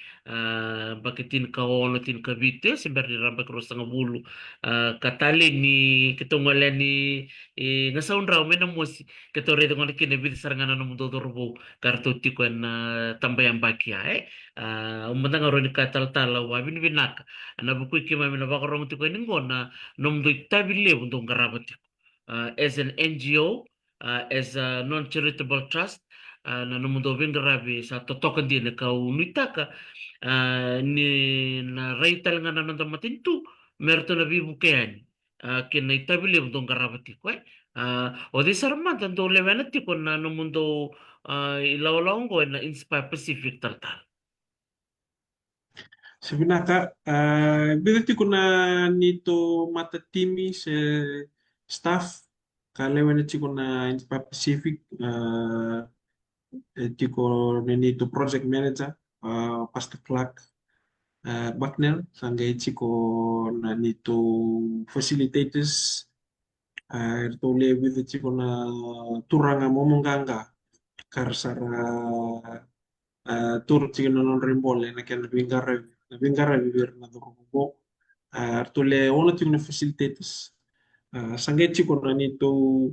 bakitin ka ono tin ka bite simber ni rambak ro sa bulu katali ni kitungolan ni ngasaun raw mena mo si ketore de ngone kine bit sarangana no mundo dorbo kartu tiko na tambayan bakia umanda ngaro ni katal tala wa bin binaka ana buku kima mina bakarong tiko ni ngona nom do tabile bundo ngarabati as an NGO as a non-charitable trust na no mundo bingarabi sa totokan din ka unitaka ni na raital nga nananda matintu merto na bibukean kina itabile bundo ngarabati ko o di sarmata do levenati con no mundo ilawlaw na Inspire Pacific taltal. Sebenarnya berarti kuna nito mata timi se staff kalewan na kuna Inspire Pacific tiko nito project manager Pastor Clark Bucknell sangga chiko na nito facilitators erto lewi chiko na turanga momonganga karsara tur chiko na non rimbole na ken vingara vivir na dorbo erto le ona chiko na facilitators sangga chiko na nito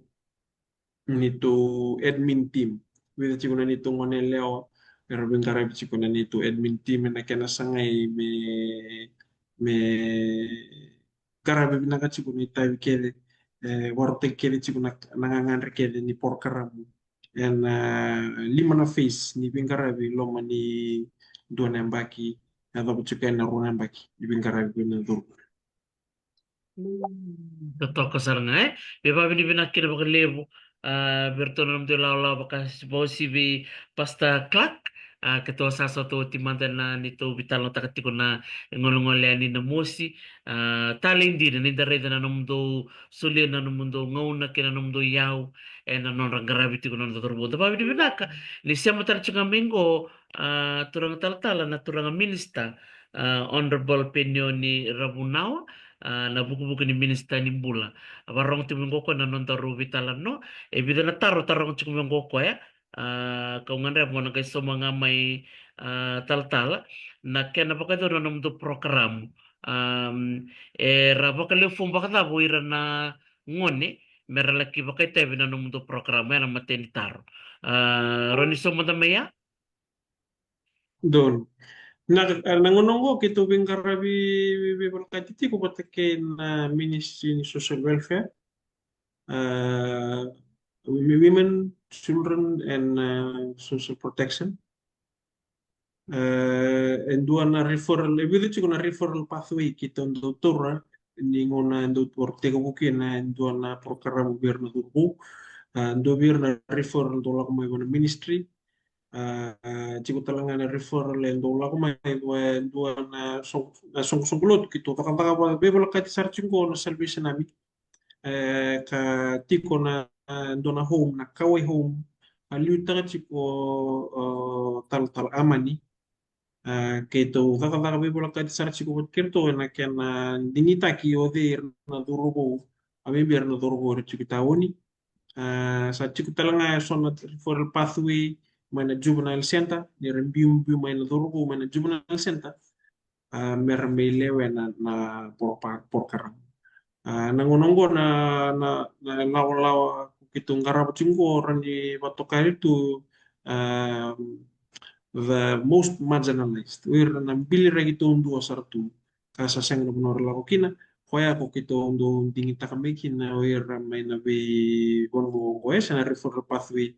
admin team with chiko na nito ngone leo pero vingara chiko na nito admin team na kena sangai me karabe binaka chiko ni tawi kede warte kede chiko na nangangan kede ni porkaramu en lima na face ni bingarabi loma ni dona mbaki na chiko na runa mbaki ni bingarabi na durbo. Totoo saranga beba bini binakir baka levo berto nam de la baka si bi pasta klak ketua sa to timanda na nito vital na takati ko na ngolongole ani na mosi taling din ni dare na mundo suli na mundo ngauna kina na mundo yaw na non rangarabiti ko na turbo da bini binaka ni siya matar chunga mingo turang taltala na turang minista Honorable Penyoni Rabunawa na buku-buku ni Minista ni Bula. Abarong timingoko na nontaru vitalan no. Bida na taro tarong chikumingoko ya. Kaungan rep mo na kay so mga may tal-tala na kaya napakado na naman to program. Rapa ka fumba ka tabo ira na ngone meralaki ba kay tebe na naman to program ya na mateni taro. Roni so mo tamaya? Doon. Nangununggo kito bing karabi berkatiti ko patakin na Ministry ni Social Welfare, uh, Women, Children and Social Protection. And dua na referral, ebito chiko na referral pathway kita ndo tora ni ngona ndo portego buki na dua na program gobyerno turbo, ndo bir na referral dola ko may ministry. Chiko talaga na referral and dola ko may dua na songkulot kito taka ba bebal ka searching ko na salvation nami ka tiko na dona home na kawai home aliu taka tal amani kito taka bebal ka searching ko kirto na kena dinita ki odir na durugo ami biar na durugo chiko tawoni sa chiko talaga so na referral pathway mana juvenile center ni rembium bium mana durugo mana juvenile center mermelewe na porkaram nangononggo na lawa kitong garap chingko rani batokari to the most marginalized wir na bili ragi to ndo sartu kasa sang no nor lako kina hoya ko kito ndo dingita kami kina wir may na be bongo goes na refer pathway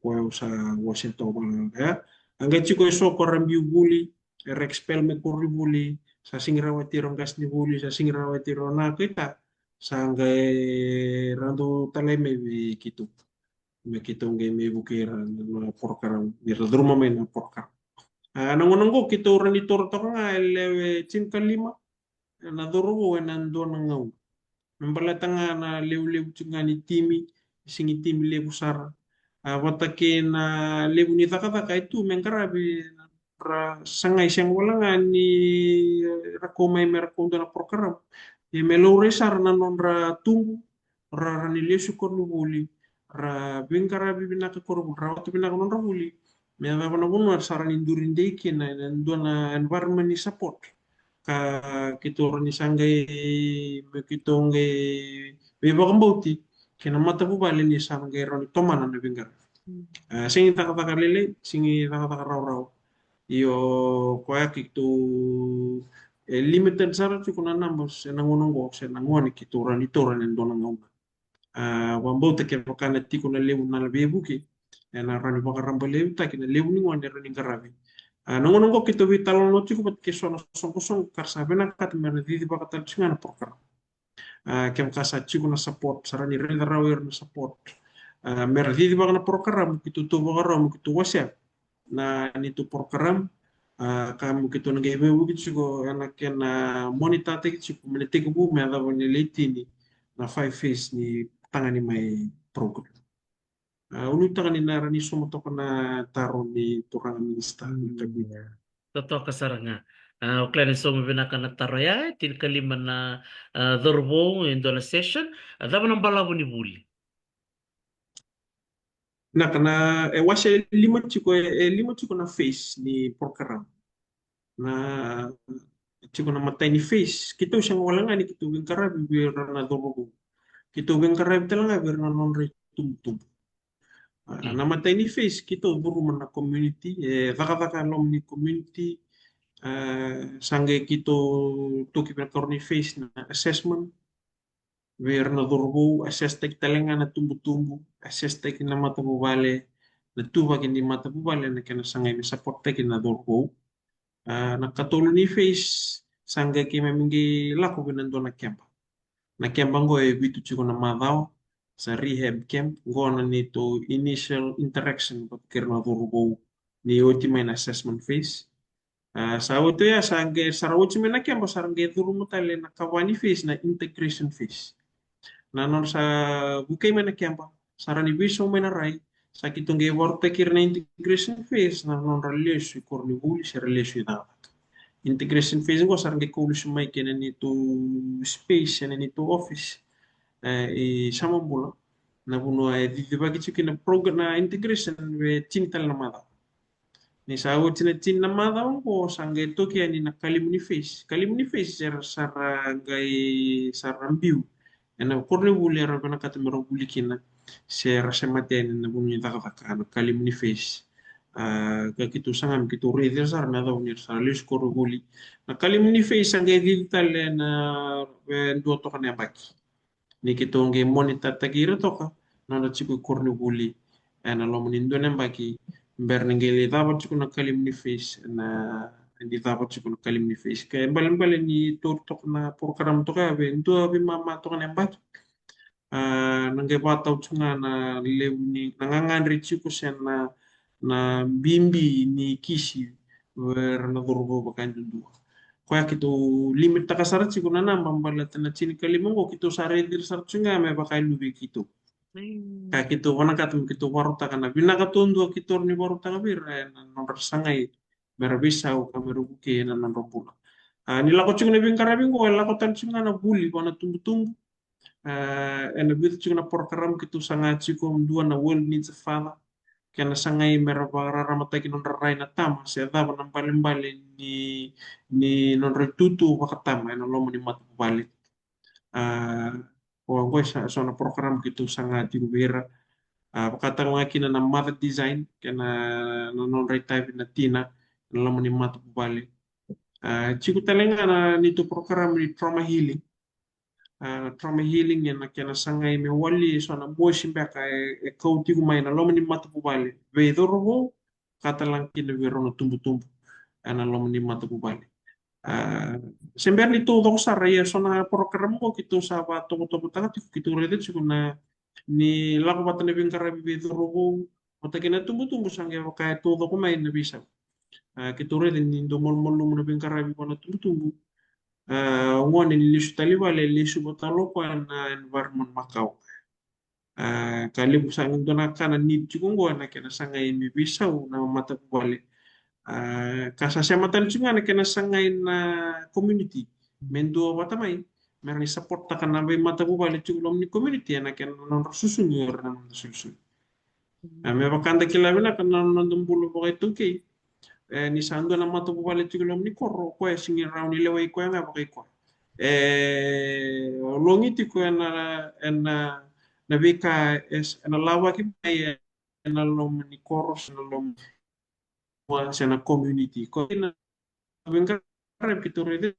kwa sa Washington ya angga chiko so ko rambi buli expel me ko buli sa singrawati rongas ni buli sa singrawati rona kita sanggai rando tale me me kito nge me bukira na porkaram mira durma me na porkar nangonongo kito rani torto nga lewe cinta lima na durugo na ndo na ngau membalatanga na lew ni timi singi timi lebu sara watake na lebu ni taka itu mengkarabi sangai siang wala nga ni rakomay merakonda na program ye melore sar na non ra tungu ra ni lesu kornu buli ra bingkarabi binaka korbu ra watu binaka non ra buli me na bana bunu sar ni durin deke na dona environment ni support ka kito ni sangai kito nge be bakambauti kena mata bu bali ni sangai ron tomana na bingar singi taka lele singi taka raw raw iyo kwa kitu limited sara tu kuna numbers na ngonongo se na ngoni kitura ni tora ni ndona ngoma wambauta ke pakana tiko na lewu na lebu ki na rani bakaramba lewu ta kina lewu ni ngone rani garabi na ngonongo kitu vital no tiko pat ke sono song karsa bena kat mer di bakatal singa program kem kasa tiko na support sarani rela rawir na support mer di bakana program kitu to bakaram kitu wasya na nito program kamu kito na gebe buki chiko anak na monita te chiko menete bu me ada bone leti ni na 5 phase ni tangani mai program ulu tangani na rani somo to na taro ni turang minista Totoo kasaranga. Uklan so mabinaka na taroya, til kalima na dorbo in dona session, adama ng balabo ni buli. na kana wasya lima chiko na phase ni program na chiko na matay ni face kito siyang wala nga ni kito ging karab bir na dorogo kito ging karab talaga bir na non re tumtum namatay ni face kito buru man na community vaka lom ni community sangge kito tuki na ni face na assessment bir na dorogo assess tek talenga na tumbu assess tek na mata bubale na tuba kini mata bubale na kena sangay ni support tek na dorogo nakatulong ni face sangga ki memingi lako binando na kemba. Na kemba ngo e bitu chiko na madao sa rehab camp ngo na nito initial interaction pat kirna durugo ni ultimate assessment phase. Sa ito ya sangga sa ultimate na kemba sangga durumo tale na kawani phase na integration phase. Na non sa bukay man na kemba sarani biso man na rai sa kitong ge work na integration phase na non relation korni buli sa relation dapat. integration phase ngo sarang kikulis may kina nito space na nito office sama bula na buno ay di bagi kina program na integration we cintal na mata ni sa awit na cin na mata ko sangge to kaya ni na kalimni face sara gay sarambiu ena korne wuli ara bana katamero wuli kina se rasa maten na buno ni taka kalimni face ka kitu sangam kitu reader sar na daw ni sa lis ko ruguli na kalim ni face ang digital na do to kana baki ni kitu nge monitor tagira to ka na na chiku korni guli na lo mun indo na baki ber ngeli dapat chiku na kalim ni face na hindi dapat chiku na kalim ni face kaya balan balan ni to to na program to ka be ndo abi mama to kana baki nangge bataw tsunga na lew ni nanganganri chiku sen na bimbi ni kisi wer na durgo bakan dundu kwa kitu limit takasarat siku na na mambalat na chini kalimongo kitu sare dir sarat sunga me bakai lubi kitu ka Hmm. kitu wana katum kitu waruta kana bina katundu kitu ni waruta kabir na nomor sangai merabisa o kameru ke na nomor pula ni lako chunga bin karabingo lako tan chunga na buli wana tumbu tumbu ena bitu chunga na porkaram kitu sanga chiko mdua na world needs a father kena sangai merabara ramataki non rai na tama se dava na mbali ni non tutu wakatama ena lomo ni matu balik o ngoi sa na program gitu sangat digubera pakata ngaki na mother design kena non rai type na tina ena lomo ni matu balik chiku talenga na nito program ni trauma healing yan na kena sangay me wali so na mo simba ka kau ti kumay na lomo ni mata pubali ve dorbo kata lang kina vero no tumbu ana lomo ni mata pubali sember ni todo ko sa raya so na program ko kito sa ba to tanga ti kito rede siku na ni lako bata ni bingkara ve dorbo mata kina tumbu sangay ka todo ko may na bisa kito rede ni do mol na bingkara vi ko na tumbu ngone ni lisu tali wale lisu botalo ko na environment makau kali busang dona kana ni chukungo na kena sangai mi bisau na mata wale kasa sa mata chunga na kena sangai na community mendo wata mai merni support ta kana be mata wale chukulom ni community na kena non susungur na susu me bakanda kila bina kana non dumbulu ko itu ke ni sando na mata wale chukulom ni korro ko singi rauni lewe ko nga ko longiti ko na na vika es na lawa ki mai na lom ni koros na lom wa na community ko na venga repitore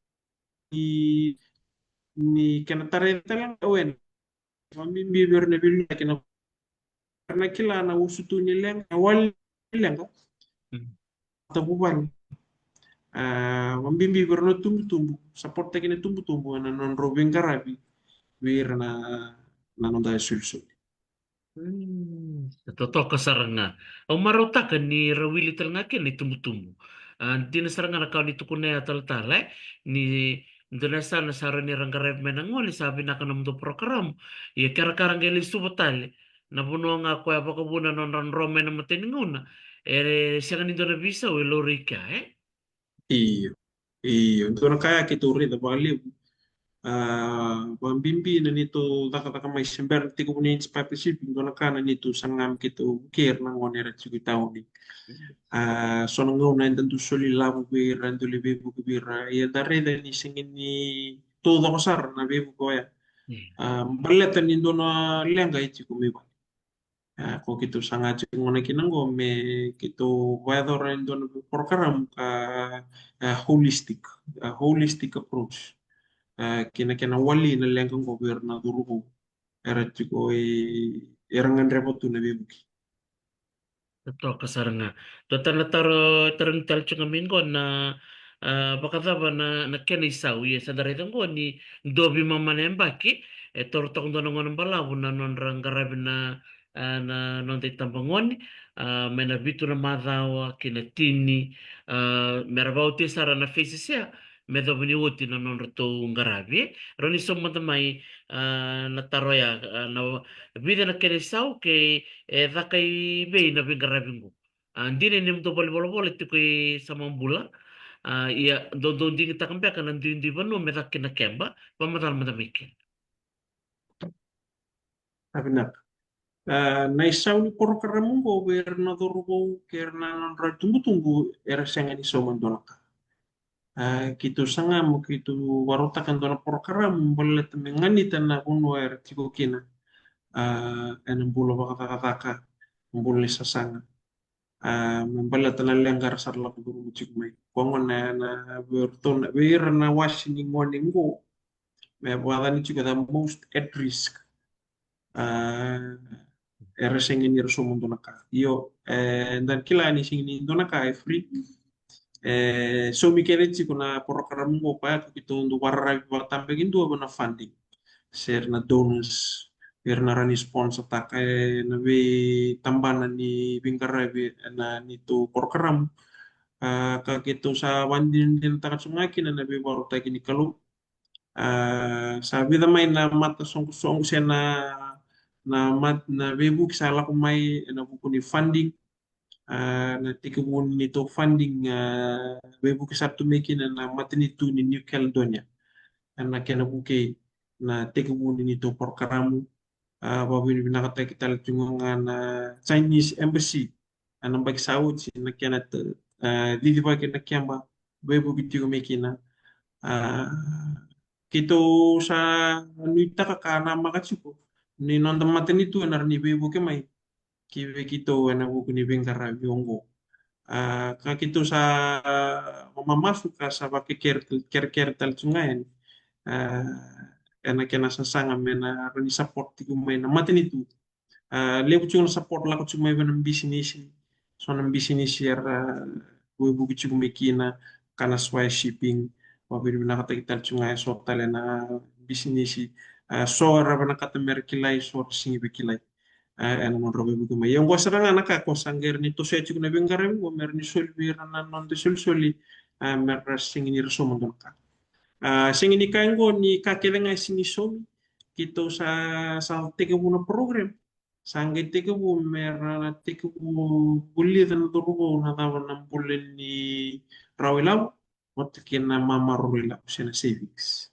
ni ni kana tare talang wen mami biber na bilu kana karena kila na usutu ni leng awal leng Hmm. tabuban mami biber no tumbu support kini tumbu na non robin karabi wir na non da sulsul. Totoo ka saranga. Ang marota ka ni rawili talanga ken ni tumutumu. Di na saranga na kao ni tukune atal-tala ni Indonesia na sara ni ranggarev menangoli sabi na kanam do program. Ya kara-kara ngeli subotale. Na buno nga ko apa kabuna non ran rome na mateninguna. Siya ka ni Indonesia we lorika Iyo, iyo. Ito na kaya kita uri da bali. Bambimbi na nito daka may sember tiko ni inspirasi ito na kana nito sangam kito kir na ngone ra tsugi tauni. So na ngona indan tu soli labu bir randu li bebu bir ya dare da ni singin ni todo ko sar na bebu ko ya. Baleta ni ndo na lenga iti ko mi ba. Ko kito sanga ngona kinanggo me kito weather ndo na program ka holistic approach. Kina wali na lengkang gobernador ko era chiko erangan repotu na bibuki. Totoo ka saranga. Total na tarong talcho ngamin ko na baka ba na kena isaw ye sa daritang ko ni dobi mamanembaki tortong doon ng balaw na non rang garabi na non tay tambangon may nabito na madawa kinatini merabaw ti sara na faces siya medo biniwoti na non rito garabi roni so madamay nataroya na bida na kena isaw kay dakai bei na bingarabingo. Hindi na nim to bol bol bol ito kay sa mga bula. Ia do di kita kempe akan di banu meta kena kemba pamatal mata mikir. benar. Na isau ni program mo ber na dorbo ker na non tumbu era senga ni soman donaka. Kitu sanga mo kitu warota kan dona program bolle temengani tanna uno era tiko kina. En bulo baka kaka bulle sasanga. Membala tanah lenggar sarla kuduru mucik mai. Kongon na berton ber na washing morning go. Me wadani juga the most at risk. Uh, Era singin ir sumun naka. Yo dan kila ni singin naka e free. So mi kere ci kuna program mo pa kito ndu warra batambe gindu na funding. Ser na donors per na rani sponsor ta na we tambana ni bingkara na nito program. Ka kito sa wandin din takat sungaki na nabi baru ta gini kalau sabi na may na mata song siya na bebu kisala ko may na buko ni funding na tikubun nito funding bebu kisar tumiki na mata nito ni New Caledonia na kena buke na tikubun nito porkaramu babu ni binakata kita tungungan na Chinese Embassy anang bagi saud si na kena didi bagi na kiamba bebu gitu kumiki na ah, kito sa nuita ka nama katsuko ni non tamaten itu enar ni bebo ke mai kibe kito ena buku ni bengkara biongo ka kito sa mama masuk ka sa bake ker ker tal sungayan ena kena sasanga mena rani support tiku mai na maten itu lebu chunga support la ko chuma ben business so na business yer we buku chuma mekina kana swai shipping wabir bina kata kita chunga so talena business so rabana kata merkilai so singi bekilai en mon robe buku mai yang gua serang anak ko sangger ni to se chukuna bengare go mer ni sol bir na non de sol soli mer singi ni reso mon singi ni kango ni kakelenga singi somi kito sa teke buna program sangge teke bu mer na teke bu bulli dan dorugo na tawa na bulli ni rawilaw mot kina mama rawilaw sena savings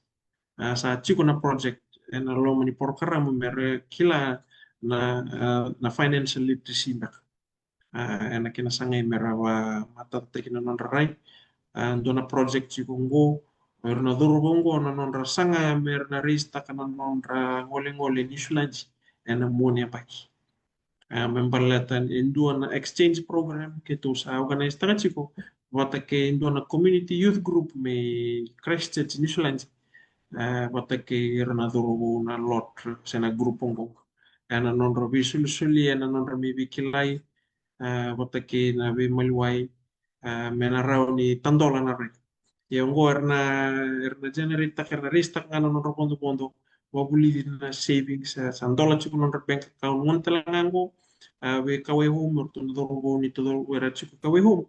sa chico na project na lo mani program mer kila na financial literacy mer na kina sangay merawa mata teke na non rai dona project chico ngo mer na dorugo na non sanga mer na rista kana non ngole ngole ni shulanji na moni apaki memperlihatkan Indo na exchange program gitu sa organize tangan chiko wata ke Indo na community youth group me Christchurch New Zealand wata ke renadoro na lot sena grupo ngo ana non robi suli ana non robi bikilai wata ke na be maluai mena raw ni tandola na re yung go erna generate ta kerna resta ngana non robondo bondo wabuli na savings sandola chiko non bank account mon telangango we kawe home or to do go ni to do wera chiko kawe home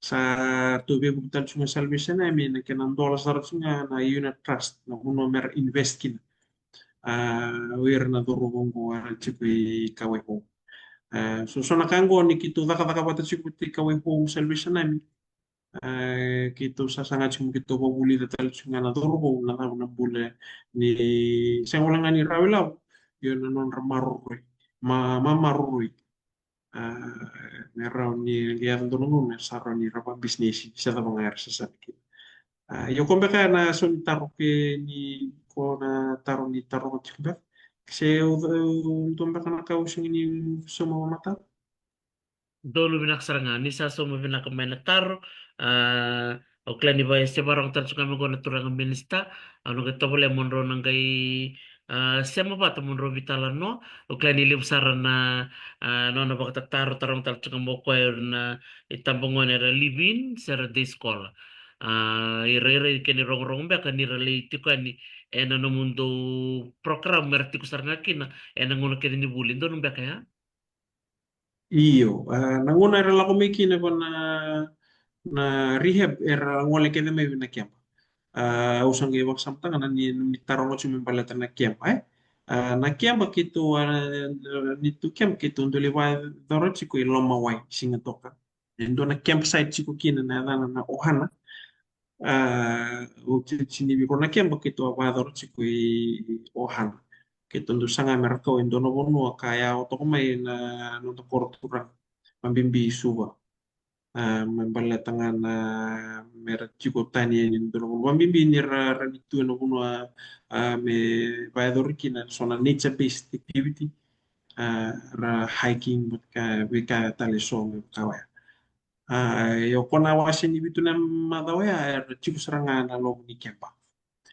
sa to be bukan cuma salvation I mean kenan dola sarat sunga na unit trust na uno mer invest kin wer na do go wera chiko kawe home so so na kango ni kito daka daka bata chiko kawe home salvation I mean kito sasangat yung kito pabuli dahil nga na dorbo na bule ni sa wala nga ni rawilaw yun nanon ramaruroy mamaruroy meraw ni liyan doon mo saro ni rapa business sa mga sa sakit yung kumbe ka na so ni taro ke ni ko na taro ni taro ko kumbe kasi tumbe ka na kausing ni sumamata Dolo binak sarangani sa so binak main taro o klan ni bayas sa barang tan suka mo na turang minista ano kita boleh monro nang kay siya ba ta monro bitalan no o klan ni libsaran na no na bakta taro tarong tal suka mo ko na itambongon era libin sa de skola ire kini rong rong ba kan nirali tikuan ni ena no mundo program merti ko sarangakina ena ngono kini ni bulin do ba kaya. iyo nanguna era la komiki na rehab era ngole kede me na kiam usang ge wak samtang na ni tarongo cumi balata na kiam na kiam kitu ni tu kiam kitu ndole wa doro chiku iloma wai singa toka ndo na campsite chiku kina na ohana sini biko na kiamba kito abador chikui ohan kito ndu sanga merko indono bono kaya otoko mai na nonto korturan mambimbi suba membalatanga na mer chiko tani ni ndono mambimbi ni ranitu no bono me bador kina sona nature based activity ra hiking but ka wika tali song kawa yo kona wasi ni bitu na madawaya chiku serangan na lo ni kempa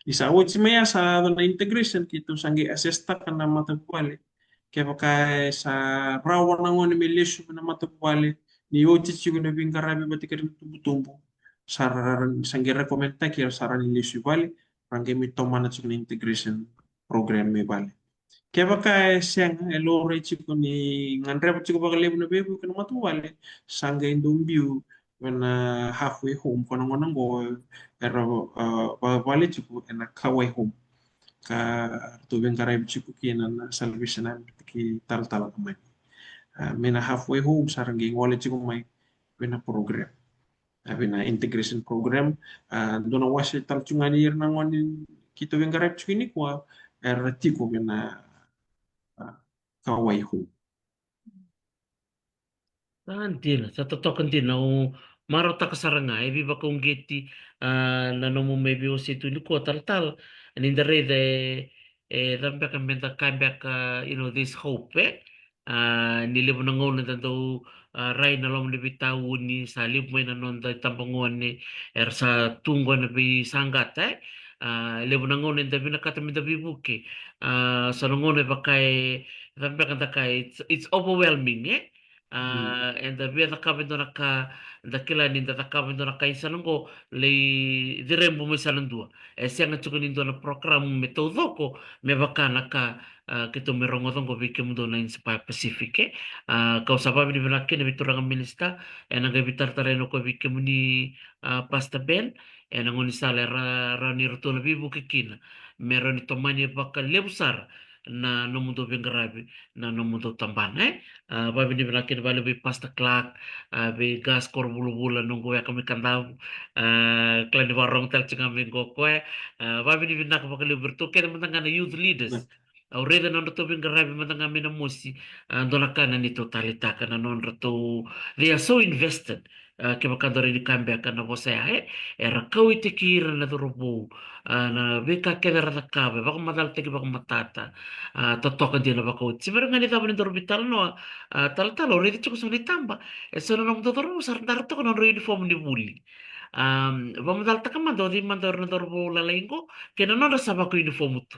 isa wo chimaya sa na integration kito sangi asesta kana mata kwale kaya pakai sa rawa na ngoni milisyo na mata kwale ni ochi chiku na bingarabi batika rin tumbu saran sangi rekomenda kaya saran ilisyo bali rangi mi tomana chiku na integration program me bali kaya pakai siang elore chiku ni ngandre chiku pakai lebu na bebu kana mata wale sangga indombiu when halfway home kono ngono go era bali chiku ena kawai home ka tubeng karai chiku kina na salvation na ki tal tal kamai mena halfway home sarang ging wale chiku mai mena program mena integration program dona wasi tal chungani ir nangoni kita beng karai chiku ini kwa era tiku mena kawai home. Antina, sa totoo kantina o maro ta kasaranga ebi ba kung geti na no mo maybe o situ ni ko tal and in the red rambe ka menta kambia ka this hope nilibo na ngone da do rai na lom ni bitaw ni salib mo na non da tambangon ni sa tunggo na bi sangat lebo na ngone da binakata mi da bibuke sa ngone ba kay rambe ka da kay it's overwhelming and the via the cabin ka the kila ni the cabin na kaisa ngo le dirembo mo salandua e sianga tukuni ndo na program metodo ko me bakana ka kito merongo dongo bike mundo na inspire pacific kau sababu ni bina kene bituranga minista e nanga bitar tareno ko bike muni pasta ben e nangoni sale ra ni rotona bibu kikina meroni tomani bakal lebusar na no mundo bengarabi na no mundo tambana babi ni binakin bali bi pasta klak bi gas kor bulu bula nunggu ya kami kandau klan di warung tel cengam minggu kue babi ni binak bakal bertu kena mentangana youth leaders au reda non reto bin garabi mentanga mina musi dona kana ni totalita kana non reto they are so invested ke bakadori ni kambe kana bose era kau ite kira na turubu na beka keda rata kabe baka madal teki baka matata totokan dia na baka utsi mereka ni tabu ni torbital no tal-tal already cukup sulit tambah. Sono nom totoro sartar to non uniform ni bulli. Vamo dal takama do di mandor na dorbo la lengo che non ho sa ko uniform tu.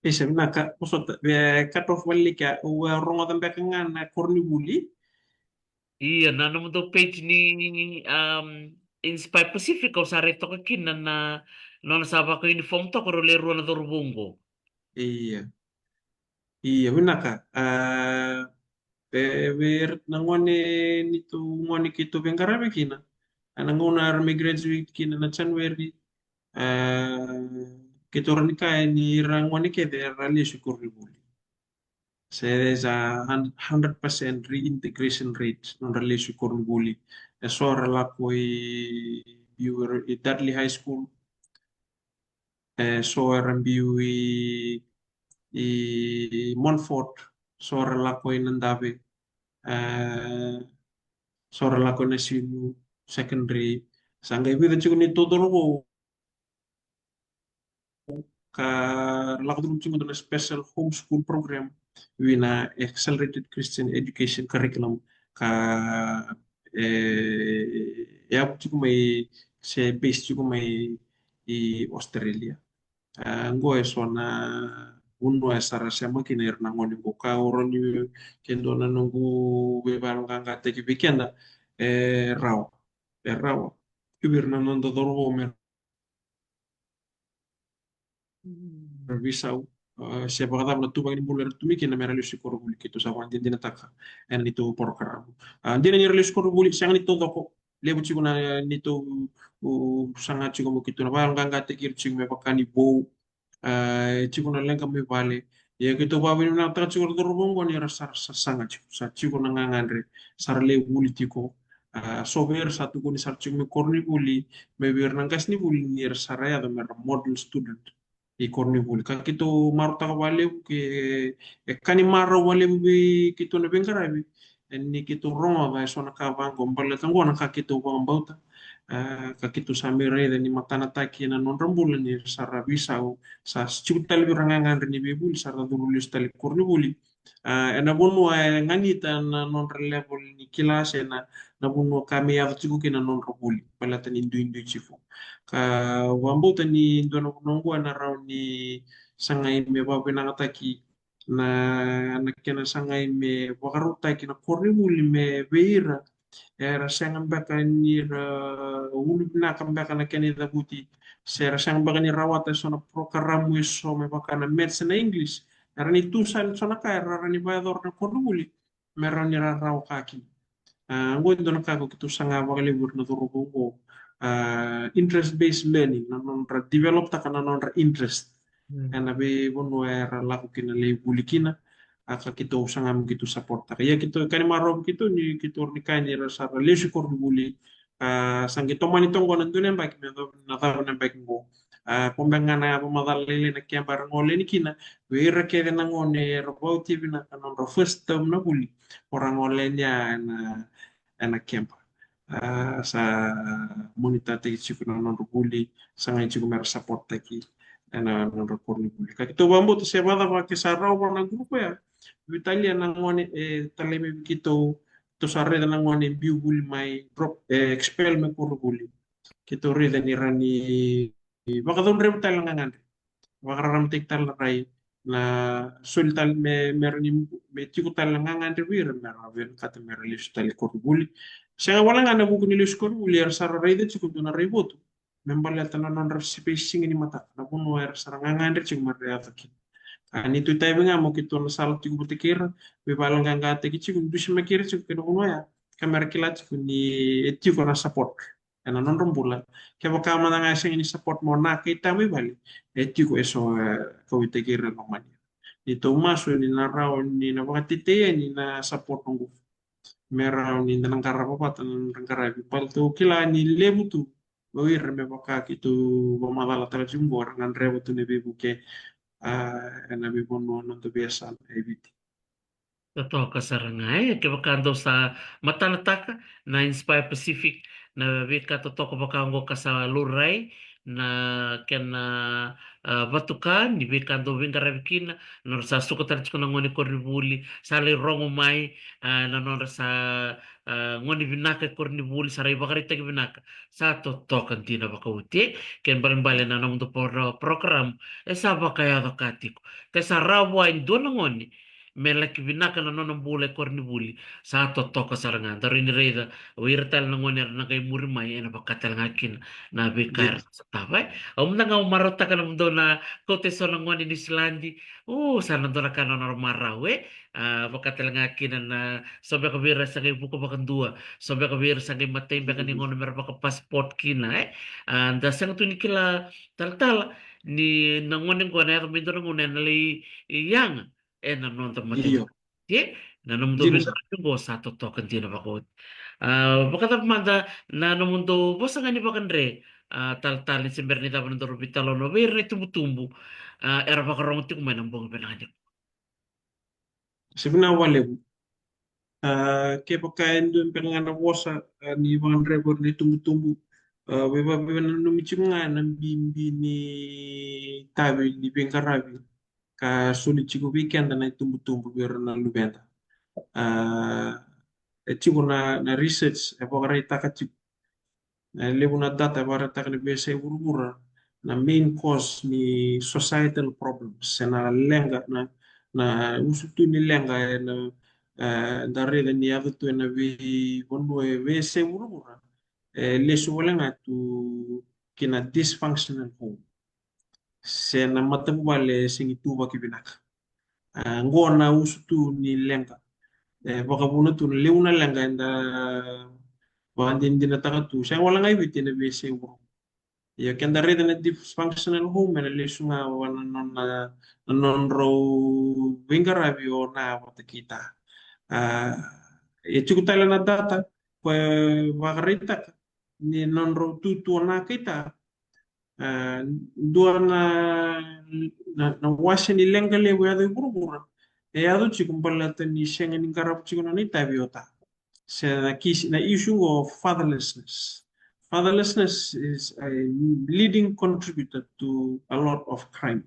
Isa na ka usot be cut off wali ka rongo tambe kangan na korni buli. Iya, na nom do page ni Inspire Pacific o sa reto ka kin na non sa ko uniform to ko le ruo na dorbongo. Iya. Iya benar kak. Ber nangone nitu ngone kito bengkara kina. Nangona army graduate kina na January. Kito ranika ni rangone ke de rally syukur ribuli. There's a 100% reintegration rate non rally syukur ribuli. So rela koi viewer Dudley High School. So rambiu Montfort. So rela koi nandabe. eh, Sora la connexion secondary sanga ibu dan cukup ni todo lo ka la kudum cuma dengan special homeschool program wina accelerated Christian education curriculum ka ya cukup mai se base cukup mai di Australia ngoe sona uno esara siamo kiner nangoni buka oroni kendo na nungu bebarang kangka teki pikenda raw raw kibir na nondo dorbo mer visau siapa kata na tuba ini bulan tumi kina mera lusi koro buli kito sa wan dina taka en itu program dina ni lusi koro buli sang itu doko lebu ciku na nito sangat ciku mo kito na barang kangka teki ciku me pakani bo chico na lenga me vale ya kito babi na ta chico do robongo ni rasa sanga chico sa chico na ngangandre sar le politiko sober satu ko ni sar chico me korni buli me bir nang kas ni buli ni rasa ya do mer model student i korni buli ka kito marta ka wale ke kani marro wale bi kito na bengarabi en ni kito roma ba so na ka vango mbala tango na ka kito ba mbauta kakitu samire ni matana taki na non rambula ni sarra bisau sa ciutal bi rangangan ni bebul sarra durulis tali kurni buli ena bunu ngani ta na non level ni kilas na bunu kami ya tiku kina non robuli pala tani indu chifu ka wambo tani dono nongo na raw ni sangai me babe na taki na kena sangai me wakaru taki na kurni buli me beira era sanga baka ni ulu na kan baka na keni da buti sera sanga baka ni rawata sona program so me baka na medicine na english era ni tusan sona ka era ni bayador na koduli mera ni raw kaki ngo don ka ko kitu sanga baka libur na turu ko interest based learning na non develop ta kana non interest Hmm. ana be bono era laku kina le bulikina aka kito sangam kito support taka ya kito kani marom kito ni kito ni kani rasa lesu kor buli sang kito mani tongo nan dunen baki na daw na baki ngo pombenga na pamadal lele na kya bar ngole ni kina we rake na ngone robot tv na kanon ro first term na buli orang ngole nya na kempa sa monita te chiku na non buli sanga chiku mer support taki non report ni buli ka kito bambo to se bada ba ke sa raw na grupo ya Italia na ngone taleme kito to sa reda na ngone biu buli mai drop expel me por buli kito reda ni rani baka don rem tal ngangan baka ram tik tal rai na sultal merni me tiku tal ngangan de wir mer ven kata mer lis tal ko buli saya wala nga na buku ni lis ko buli ar sar rai de chiku na rai botu membal ya tanan non spacing ni mata na puno er sar ngangan de chiku mer ya ni tu tai benga mo kito na sal tiku butikir be balang nga te ki chiku du shima kiri chiku kino kuno ya kamera kilat chiku ni etiku na support ena non rombula ke bo kama na nga sing ni support mo na kita mi bali etiku eso ko bitikir no mani ni to maso ni na rao ni na wakati te ni na support ngu merau ni na ngara papa tan ngara bi pal to kila ni lebu tu Bawir me baka kitu bamadala tala jumbo ngan rebu tu ne bibu ke na bibu no no to biasa ebiti. Totoo ka sarangay, kaya baka daw sa mata na taka na Inspire Pacific na wika totoo ko baka ngo ka sa luray na ken na batukan ni wika daw winga rabikin no sa suko talit ko na ngoni kornibuli sa rongo mai na no sa ngoni binaka kornibuli sa ray bakari tagi binaka sa totoo kan tina baka uti ken balen na namun to program sa baka ya katiko kaya sa rawa indo na ngoni melek vinaka na non bule korni buli sa toka saranga dari ni reda wirtal na ngoner na kay murimay na bakatal ngakin na bekar Jit. sa tabay na nga umarota ka naman doon na kote so ng ngoni ni Islandi sana doon na ka na marawe bakatal ngakin na sobe ka bira sa kay buko bakandua sobe ka bira sa kay matay baka ni ngono mer baka passport kina anda sang tu ni kila tal ni nangonin ko na kami doon ngonen nalay yang nanonood Iyo. matindog ti nanonood Jino sa. ko sa totokan din ako. Bakit manda nanomundo bosa nga ni bakandre tal-talin si Bernita Bandoro Vitalo no ver tumbo-tumbo era bakarong ti kumain ang buong pinangadik. Sebenarnya wale ke pakain dun pengen wosa ni bang rebor ni tumbu-tumbu. Beba beba nanu michunga nan bimbi ni tabi ni bengkarabi ka sulit chiku weekend na tumbu-tumbu biar na lubenta. Chiku na research e pokara itaka chiku lebu na data para takni bese urugura na main cause ni societal problems na lenga na usutu ni lenga na dari da ni adu tu na vi bonbo e bese urugura lesu wala nga tu kina dysfunctional home se na matabu wale singi tuba kibinak ngona usutu ni lenga baka buno tu leuna lenga nda Baka din dinataka tu. Siya wala nga ibit na bese uro. Ia kenda reda na dysfunctional home na lesunga wana na non ro vingarabi o na wata kita. Ya cukup tala na data pues vagarita ni non ro tutu na kita. Dua na wasi ni lenga le wa de burubura. E adu chikum balata ni shenga ni garap chikuna ni tabiota. Se na kisi na issue of fatherlessness. Fatherlessness is a leading contributor to a lot of crime.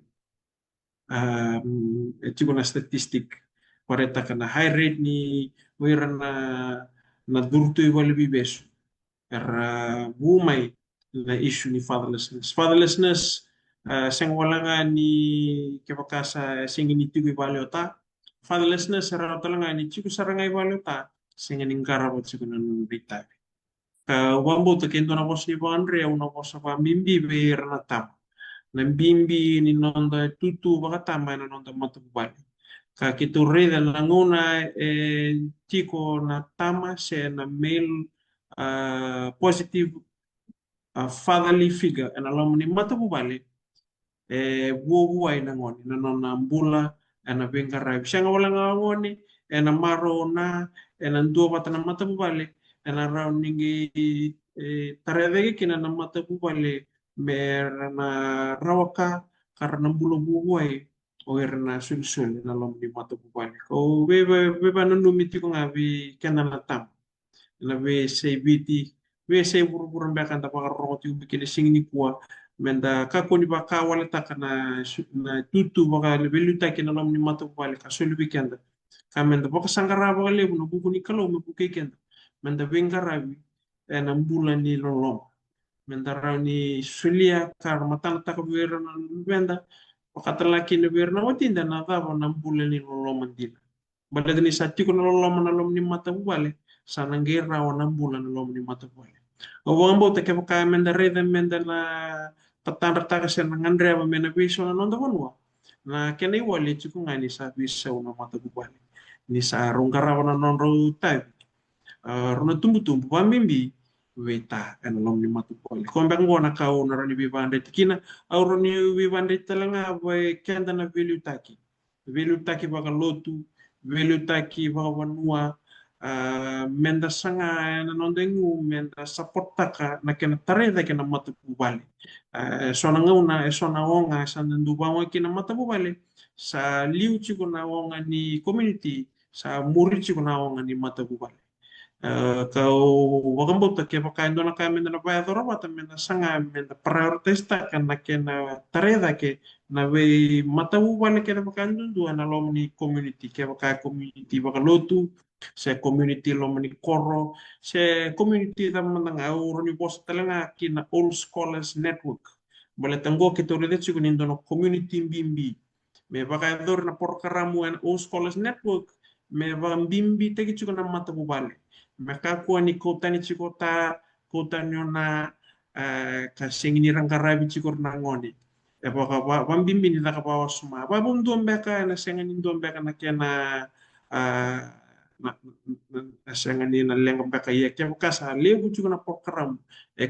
Ito na statistic pareta kana high rate ni wira na durto wala bibeso era bumay na issue ni fatherlessness. Fatherlessness sing wala nga ni kepakasa sing ni tigo ibalota. Fatherlessness era nga ni chiku sarangay ibalota sing ni karabot sigo na nubita. Wambo to kendo na boss ni Andre una boss pa bimbi be na tam. Na bimbi ni nonda tutu baka tama na nonda matubali. Ka kitu reda languna chico na tama se na male positive fatherly figure and along ni matubali buo ay nangoni na nona mbula na benga rai sianga wala ngoni na maro na ndo bata na matubali na raw ningi taredege kina na matubali mer na rawaka karena bulo buo o na sul na lom ni matubali o beba nanu miti ko ngabi kena na tam na be say biti we say buru-buru mbeka nda pa roti ubikini singni kuwa menda kako ni baka wala taka na tutu baka lebelu taki na lom ni matu wale ka sulu bikenda ka menda baka sangara baka lebu no buku ni kalau me buke kenda menda bengarabi na mbula ni lolom menda raw ni sulia kar matana taka bera na menda baka talaki ni bera na watinda na daba na mbula ni lolom andina bada ni sati ko na lolom na lom ni matu wale sana ngera wana mbula na lom ni matu wale o wambo te ke baka menda reda menda na tatanda taka sen ngandre ba mena biso na nonda wanwa na kene wali chiku ngani sa bisa una mata bubali ni sa rongara wana nonro tai rona tumbu pamimbi weta en lom ni mata bubali kombe ngona ka ona rani bibande tikina au rani bibande talanga boy kenda na velu taki baka lotu velu taki baka wanua menda sanga na nondengu menda support taka na kena tareda kena mata bubali sona ngauna sona onga sa ndubango kina mata bubali sa liu chiko na onga ni community sa muri chiko na onga ni mata bubali kau wakambo ta ke pakain dona ka menda na baya dora bata menda sanga menda prioritas ta kana kena tareda ke na we mata bubali kena pakain dua na lom ni community ke pakai community bakalotu se community lo mani koro se community da mandang au roni bos talanga kina all scholars network bale tango ke to rede chiku nindo no community bimbi me baka dor na por karamu en all scholars network me ba bimbi te chiku na mata bubale me ka ko ni ko tani chiku ta ko tanyo na ka singini rangarabi chiku na ngoni e baka ba bimbi ni da ka ba suma ba bum do mbeka na sengani do mbeka na kena asangani na lenga baka ye ke kasa lebu chuko na program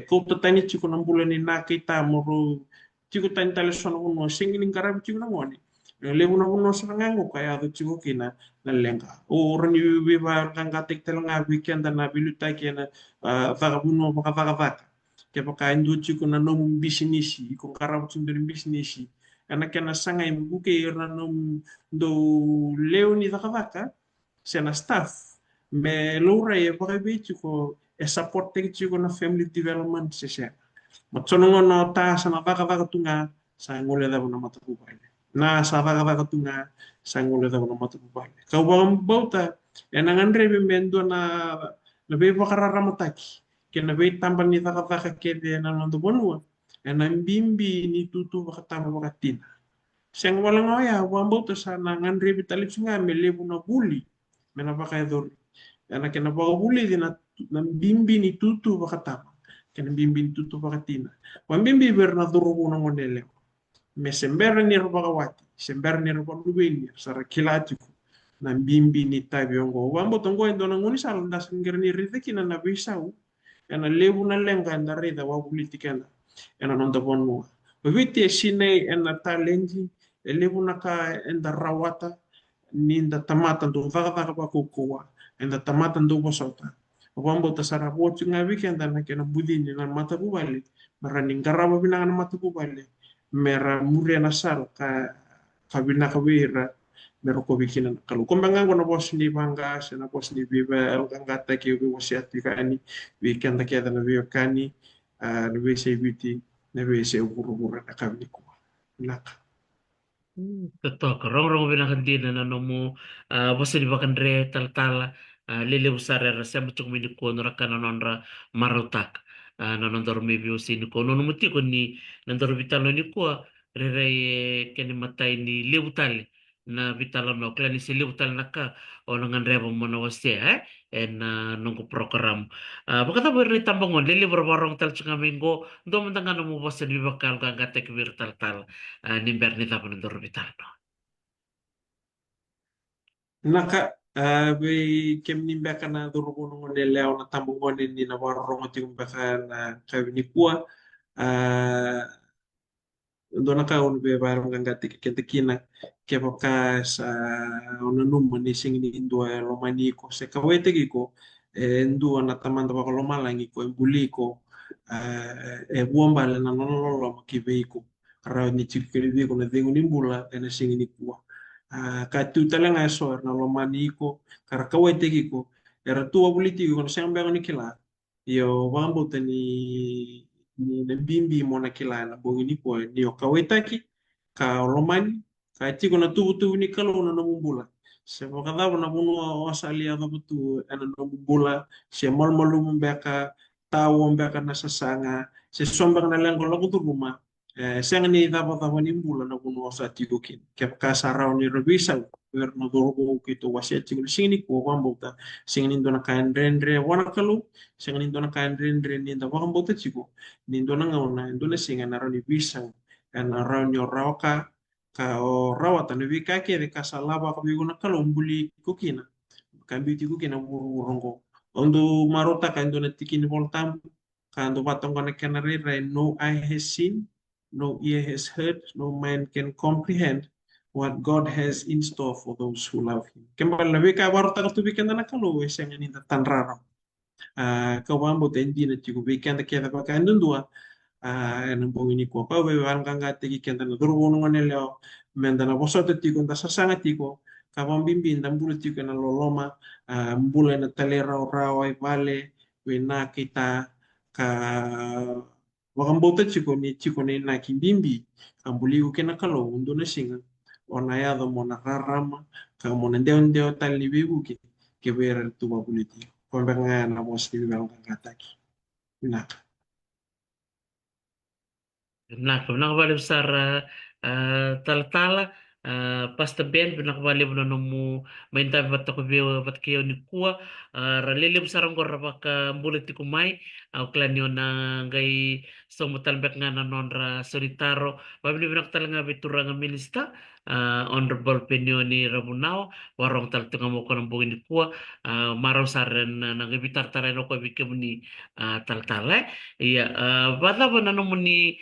ko to tani chuko na bulani na kita moro chuko tani tale sono no singini garab chuko na ngoni lebu na no sa ngango kaya do chuko kina na lenga o rani wi ba ganga tek tel nga weekend na biluta kena vagabuno baka ke baka ndu chuko na no business ko garab chuko na business ana kena sanga imbuke na no do leoni vaka sena staff me lura e baka be chiko e support te chiko na family development se matsono no ta sana baka tunga sa ngole da na matu bale na sa baka tunga sa ngole da na matu bale ka wang bauta e na ngandre be mendo na be baka ramataki ke na be tambal ni baka ke de na ndo bonua e na bimbi ni tutu baka tamba baka tina seng wala ngoya wang bauta sa na ngandre be talip singa me lebu na buli mena baka dor ana kena bawa buli dina na bimbi ni tutu bakatama kena bimbi ni tutu bakatina wan bimbi berna duru una monele me sembera ni roba wati sembera ni roba lubeni sara kilatiku na bimbi ni tabiongo wambo tongo endo na ngoni sal ndas ngir ni rite kina na bisau ana lebu na lenga ndare da wa buli tikena ena non da bonua viti e sinei ena talenji e levu naka enda rawata ninda tamata ndo vaga ba kokoa enda tamata ndo bosota wambo ta sara wochu nga weekend na kena budini na mata bubale mara ningarawa bina na mata bubale mera muria na sal ka bina ka wira mero ko bikina kalau kombanga na bos ni banga na bos ni biba el ganga ta ke bi wasiati kani weekend ke da na bi kani na bi se biti na bi se buru na ka bi ko naka Totoo, rong-rong binakandina na no mo bosa di bakandre tal-tala lele usare ra siamo cuk mini ko no rakana nonra marutak non dormi biu sini ko no muti ko ni nandor vitalo ni ko re re keni matai ni leutale na vitalo no klani si leutale naka o nangan rebo mono waste en nunggu program bakata beri tambangon lele berbarong tal cunga minggo do mentangan mo bosa di bakal gagatek vir tal-tal nimber ni tapon nandor vitalo. naka be kem ni beka na duru ko no ne leo na tambo ngone ni na warong ti beka na ka ni kuwa dona ka on be barong ganga te ke te kina ke boka sa ona num ni sing ni ndo lo mani ko se ka wete ki ko ndu na tamanda ba lo malangi ko buli ko buomba le na no lo ki be ko ra ni ti ke bi ko na dengu ni bula ena sing ni kuwa ka tu tala nga so na lo mani ko kara ka wete ki ko era tu buli ti ko se ambe ni kila yo wambo ni na bimbi mo na kila na bongi ni po ni o kawetaki ka romani ka tiko na tu ni kalo na mumbula se mo kada na bunu o sali ada butu ana na mumbula se mal malu mbeka tawo mbeka na sasanga se somba na lengo lo kutu rumah sen ni daba ni mbula na bunu o sa tiko kin ke ka sarau ni rebisa wer no dorgo kito wasia tiko sini ko wambo ta sing ni dona kan rendre wana kalu sing ni dona kan rendre ni da wambo ta tiko ni dona ngauna dona singa na rani bisa kan around your rauka ka o rawata ni wika ke de kasalaba ka biguna kalombuli kukina kan biti kukina burongo ondo marota kan dona tikini voltam kan do batong kona kenari no eye has seen no ear has heard no man can comprehend what God has in store for those who love him kembali lebih ka warta ka tubi kenda nakalo eseng ni tanraro kawambo tendi na tiku weekend keda pa kan dua nang pong ini ko pa we wan kanga tigi kenta na duru wono ngone leo menda na boso te tiko nda sasanga tiko ka wan bimbi nda mbulu tiko na loloma mbulu na talera ora ai vale we na kita ka wakambota tiko ni na kimbimbi kambuli u kena kalo undo na singa ona ya do mona rarama ka mona ndeo tal ni bebu ke vera tu babuliti ko benga na mos ni bang kanga taki na Nakabali besar tala-tala pas tabian pinakabali mo na mo main tabi ba't ako biyo ba't kayo ni kuwa ralili besar ang korra baka bulit ti kumay klan yun na ngay so mutalbek nga na non ra solitaro pabili pinaktal nga bitura nga minista honorable penyo ni Rabunao warong tal tunga mo ko ng bugin ni kuwa maraw sa rin na nagabitar taray no ko bikim ni tal-tala iya bata ba na mo ni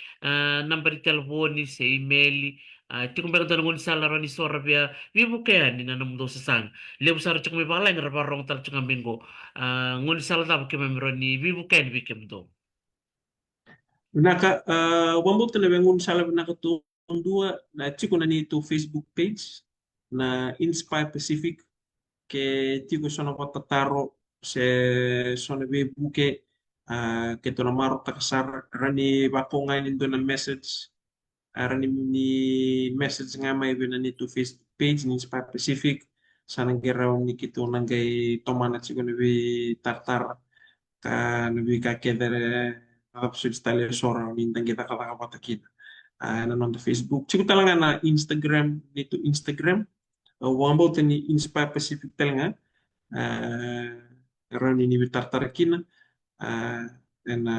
number di telefoni sa email ti kung meron tanong sa laro ni Sora via vivo kaya ni nanam do sa sang lebu sa rachong may balay nga raparong tal chung minggo ngun sa lata kaya meron ni vivo kaya ni bikim do Naka wambuta na bengun sala naka dua na chiko na nito Facebook page na Inspire Pacific ke tiko sono patataro se sono be buke ke to na maro takasar rani bako nga nindo na message rani ni message nga may na nito Facebook page ni Inspire Pacific sana geraw ni kito nanggay tomana chiko na be tartar ka nabi ka kedere episode style sora nintang kita kata-kata kita na nonton Facebook cukup talaga na Instagram nito Instagram wambo tani Inspire Pacific talaga ron ini bitar kina na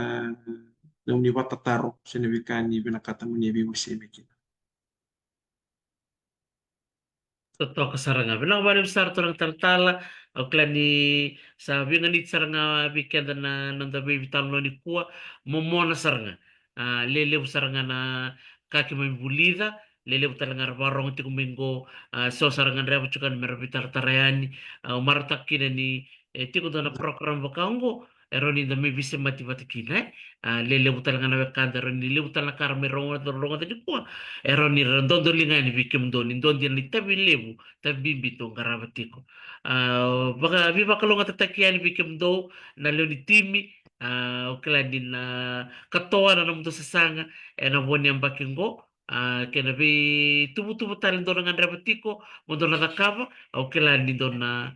nung ni watataro sinabikan ni binakata mo ni bibusi kina totoo kasaranga bilang bali besar torang tal-tala o klan ni sa bingan ni saranga weekend na nanda baby talo ni kuwa momona saranga lele sarangana kaki mai bulida lele talanga barong ti kumingo so sarangan revo chukan merabitar tarayani umaratakina ni tiko dona program bakango eroni da me bise mati batikina lele butalanga na bekanda eroni lele butalanga karme ronga ronga tadi kuwa eroni randondo lingani bikim doni dondi ni tabi lebu tabi bito garabatiko baka viva kalonga tatakiani bikim do na leoni timi okela din katoa na namuto sasanga na boni ang bakingo kena be tubu-tubu talin do ng andrabatiko mo do na nakaba okela din do na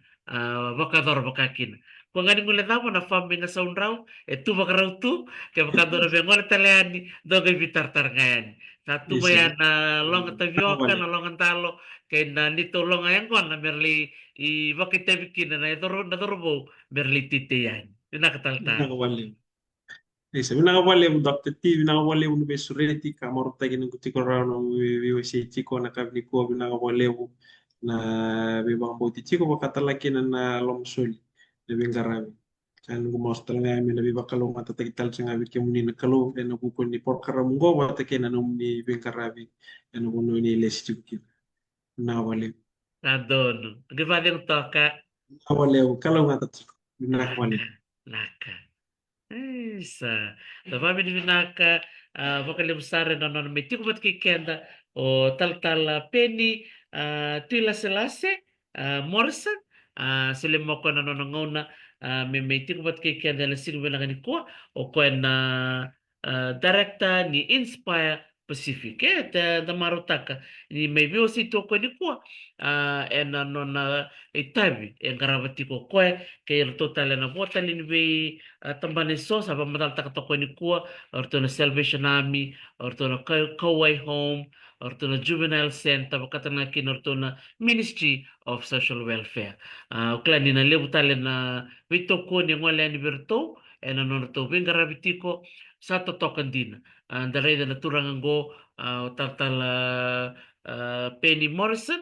bakador bakakin kung ganing ulit ako na family na sa unraw tu bakaraw tu kaya bakador na bengol taliani do kay bitartar ngayon sa Yes, tumayan na long tavioka nakawali. na long talo kay na nito long ayan ko na merli i bakit tabikin na idoro na dorobo merli titiyan yun nakataltal. Nakawali. Yes, nakawali mo Dr. T, nakawali mo be sureti ka morta gini kuti ko rano we si chiko na kabni ko nakawali mo na be bang boti chiko bakatalaki na lomsuli na bengarabi. Kan gumostra nga mi na bibakalong at tagital sa nga wiki muni na kalong na bukon ni porkara munggo wata kena nung ni bengarabi na kuno ni lesi chiko nakawali. Adon. Gimana yung toka? Nakawali mo kalong at chiko nakawali. Naka. Naka. Isa. Dapat minaka vakalimsare na non may tikumat kikenda o tal-tal penny tuila selase morrison sila mo ko na nangona may tikumat kikenda na sino na kaniko o ko na director ni Inspire Pacific da marutaka ni may view si to ko ni ko en non itabi en garabati ko kay total na botalin be tambane so sa pamatal takatoko ni kuwa or to na Salvation Army or to na Kauai Home or to na Juvenile Center bakata na kin or to na Ministry of Social Welfare ukla ni na lebutale na wito ko ni ngwale ni berto en ano to bengarabiti ko sa totokan din dare na turangan go tatal Penny Morrison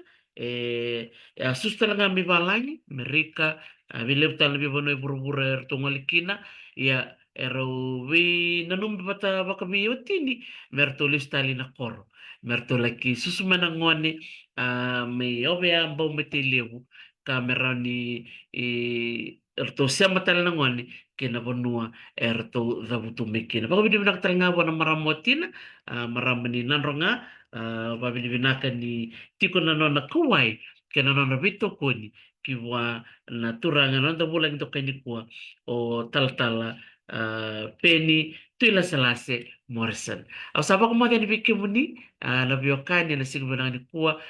susta lang ang bibalangi mereka vilevitala vivanoi burubura ertongalikina ya ero vi nanum bata bakami yotini mertolis tali na koro mertolaki susumana ngoni may obea ambao metelevu kamerani erto siama tali na ngoni kina bonua erto zabutu mekina baka bidi binak tali nga wana maramotina maramani nanronga babili binaka ni tiko na nona kuwai kena nona bito koni kiwa na turangan nanda bulan to kanikwa o tal-tala Penny tuila salase Morrison. Au saba ko mati ni bikki muni na biokani na sigbo na ni kuwa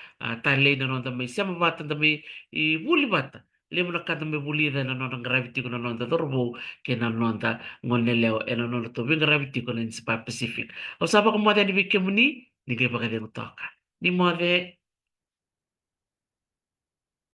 tale na nonda may siya mabata na may i buli bata. Lemo na kada may buli na nonda gravity ko na nonda dorbo kena nonda ngoneleo e na nonda to bing gravity ko na sa Pacific. Au saba ko mati ni bikki muni ni kay baka din utoka. Ni mo